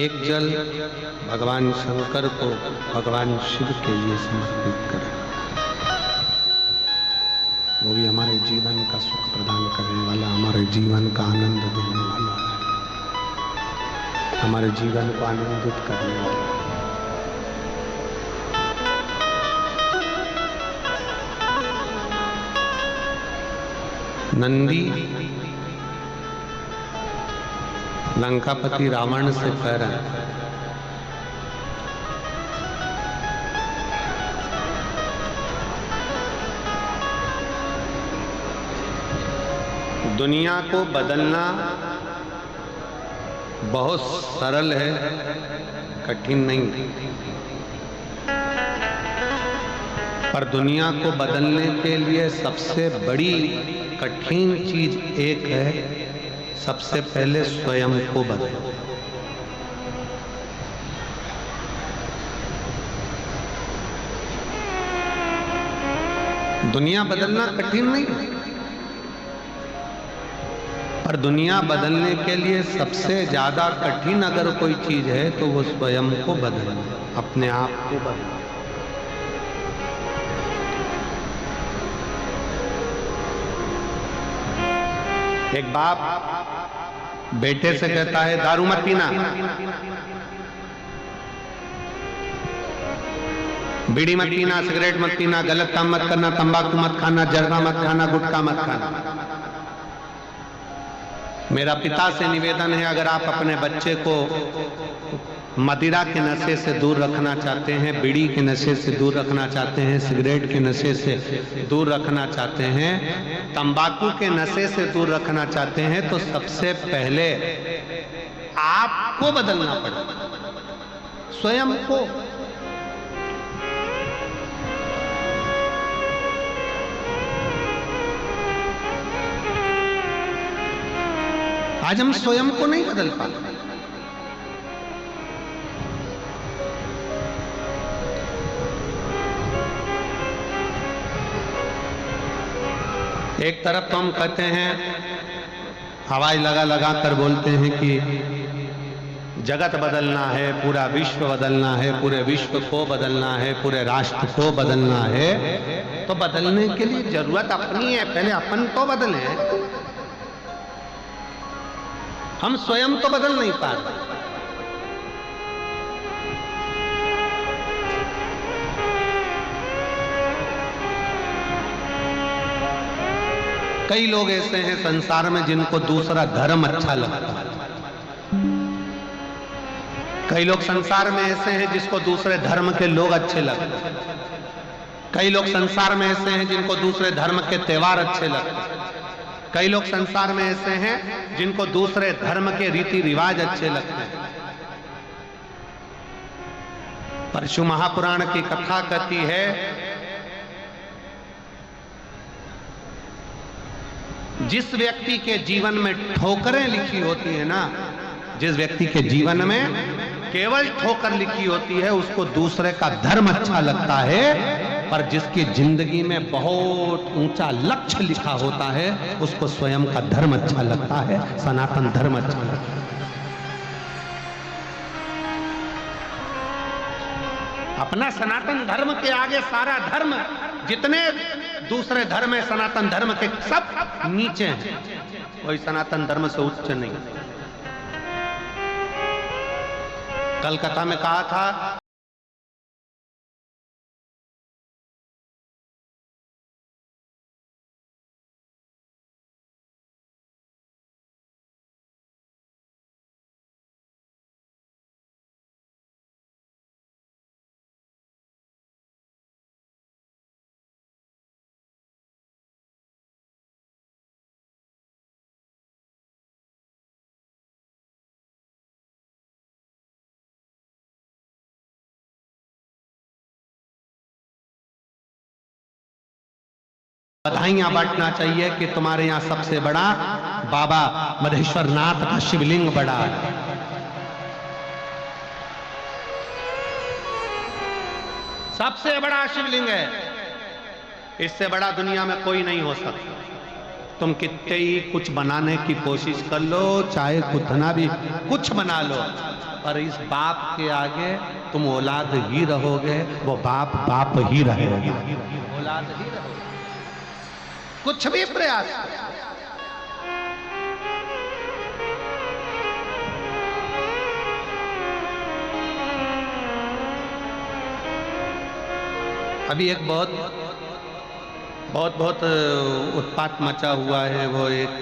एक जल भगवान शंकर को भगवान शिव के लिए समर्पित करें। वो भी हमारे जीवन का सुख प्रदान करने वाला, हमारे जीवन का आनंद देने वाला है, हमारे जीवन को आनंदित करने वाला है। नंदी लंकापति रावण से कह रहे हैं, दुनिया को बदलना बहुत सरल है, कठिन नहीं। पर दुनिया को बदलने के लिए सबसे बड़ी कठिन चीज एक है, सबसे पहले स्वयं को बदलो। दुनिया बदलना कठिन नहीं, पर दुनिया बदलने के लिए सबसे ज्यादा कठिन अगर कोई चीज है तो वो स्वयं को बदलना, अपने आप को बदलना। एक बाप बेटे से कहता है दारू मत पीना, बीड़ी मत पीना, सिगरेट मत पीना, गलत काम मत करना, तंबाकू मत खाना, जर्दा मत खाना, गुटखा मत खाना। मेरा पिता से निवेदन है, अगर आप अपने बच्चे को मदिरा के नशे से दूर रखना चाहते हैं, बीड़ी के नशे से दूर रखना चाहते हैं, सिगरेट के नशे से दूर रखना चाहते हैं, तंबाकू के नशे से दूर रखना चाहते हैं, तो सबसे पहले आपको बदलना पड़ेगा, स्वयं को। आज हम स्वयं को नहीं बदल पाते। एक तरफ तो हम कहते हैं, हवाई लगा कर बोलते हैं कि जगत बदलना है, पूरा विश्व बदलना है, पूरे विश्व को बदलना है, पूरे राष्ट्र को बदलना है। तो बदलने के लिए जरूरत अपनी है, पहले अपन तो बदले। हम स्वयं तो बदल नहीं पा रहे। कई लोग ऐसे हैं संसार में जिनको दूसरा धर्म अच्छा लगता है। कई लोग संसार में ऐसे हैं जिसको दूसरे धर्म के लोग अच्छे लगते हैं। कई लोग संसार में ऐसे हैं जिनको दूसरे धर्म के त्योहार अच्छे लगते हैं। कई लोग संसार में ऐसे हैं जिनको दूसरे धर्म के रीति रिवाज अच्छे लगते हैं। परशु महापुराण की कथा कहती है, जिस व्यक्ति के जीवन में ठोकरें लिखी होती है ना, जिस व्यक्ति के जीवन में केवल ठोकर लिखी होती है, उसको दूसरे का धर्म अच्छा लगता है। पर जिसकी जिंदगी में बहुत ऊंचा लक्ष्य लिखा होता है, उसको स्वयं का धर्म अच्छा लगता है, सनातन धर्म अच्छा लगता है। अपना सनातन धर्म के आगे सारा धर्म, जितने दूसरे धर्म है सनातन धर्म के, सब नीचे हैं, कोई सनातन धर्म से उच्च नहीं। कलकत्ता में कहा था, बधाइयां बांटना चाहिए कि तुम्हारे यहां सबसे बड़ा बाबा मधेश्वर नाथ का शिवलिंग बड़ा है। सबसे बड़ा शिवलिंग है, इससे बड़ा दुनिया में कोई नहीं हो सकता। तुम कितने ही कुछ बनाने की कोशिश कर लो, चाहे कितना भी कुछ बना लो, पर इस बाप के आगे तुम औलाद ही रहोगे, वो बाप बाप ही रहेगा, औलाद ही रहोगे, कुछ भी प्रयास करो। अभी एक बहुत उत्पात मचा हुआ है, वो एक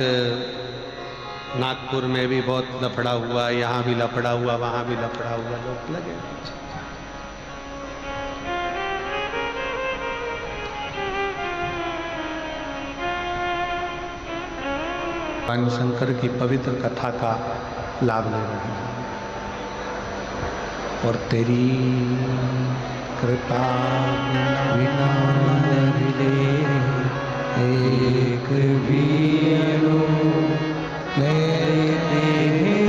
नागपुर में भी बहुत लफड़ा हुआ, यहाँ भी लफड़ा हुआ, वहाँ भी लफड़ा हुआ, लोग लगे। भगवान शंकर की पवित्र कथा का लाभ ले रहे हैं और तेरी कृपा बिना मिले एक भी लेते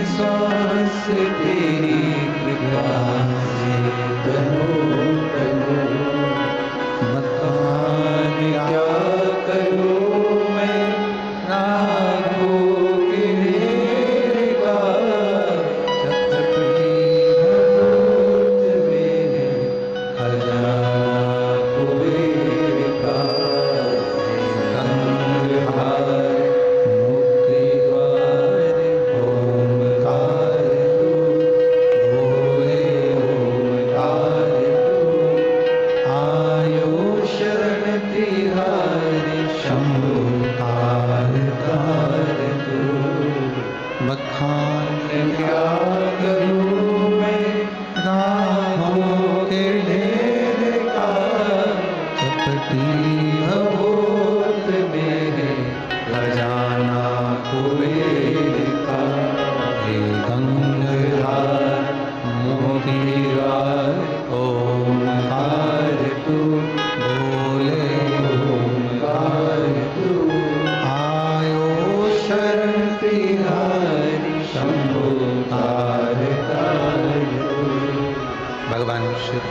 सांस तेरी कृपा से करो मकान क्या करूं मैं राखों के ढेर का, चपटी भूत में खजाना कुबेर का, गंगाहार मुक्ति द्वार ओमकार तू, भोले ओमकार तू, आयो शरण तिहारी शंभु तार तार तू, बखान क्या करूं मैं राहों के ढेर का, चपटी भभूत में खजाना कुबेर का, हे गंगाधार मोतीवार ओमकार तू, बोले ओमकार तू, आयो शरण तिहारी शंभु तार तार तू। भगवान शिव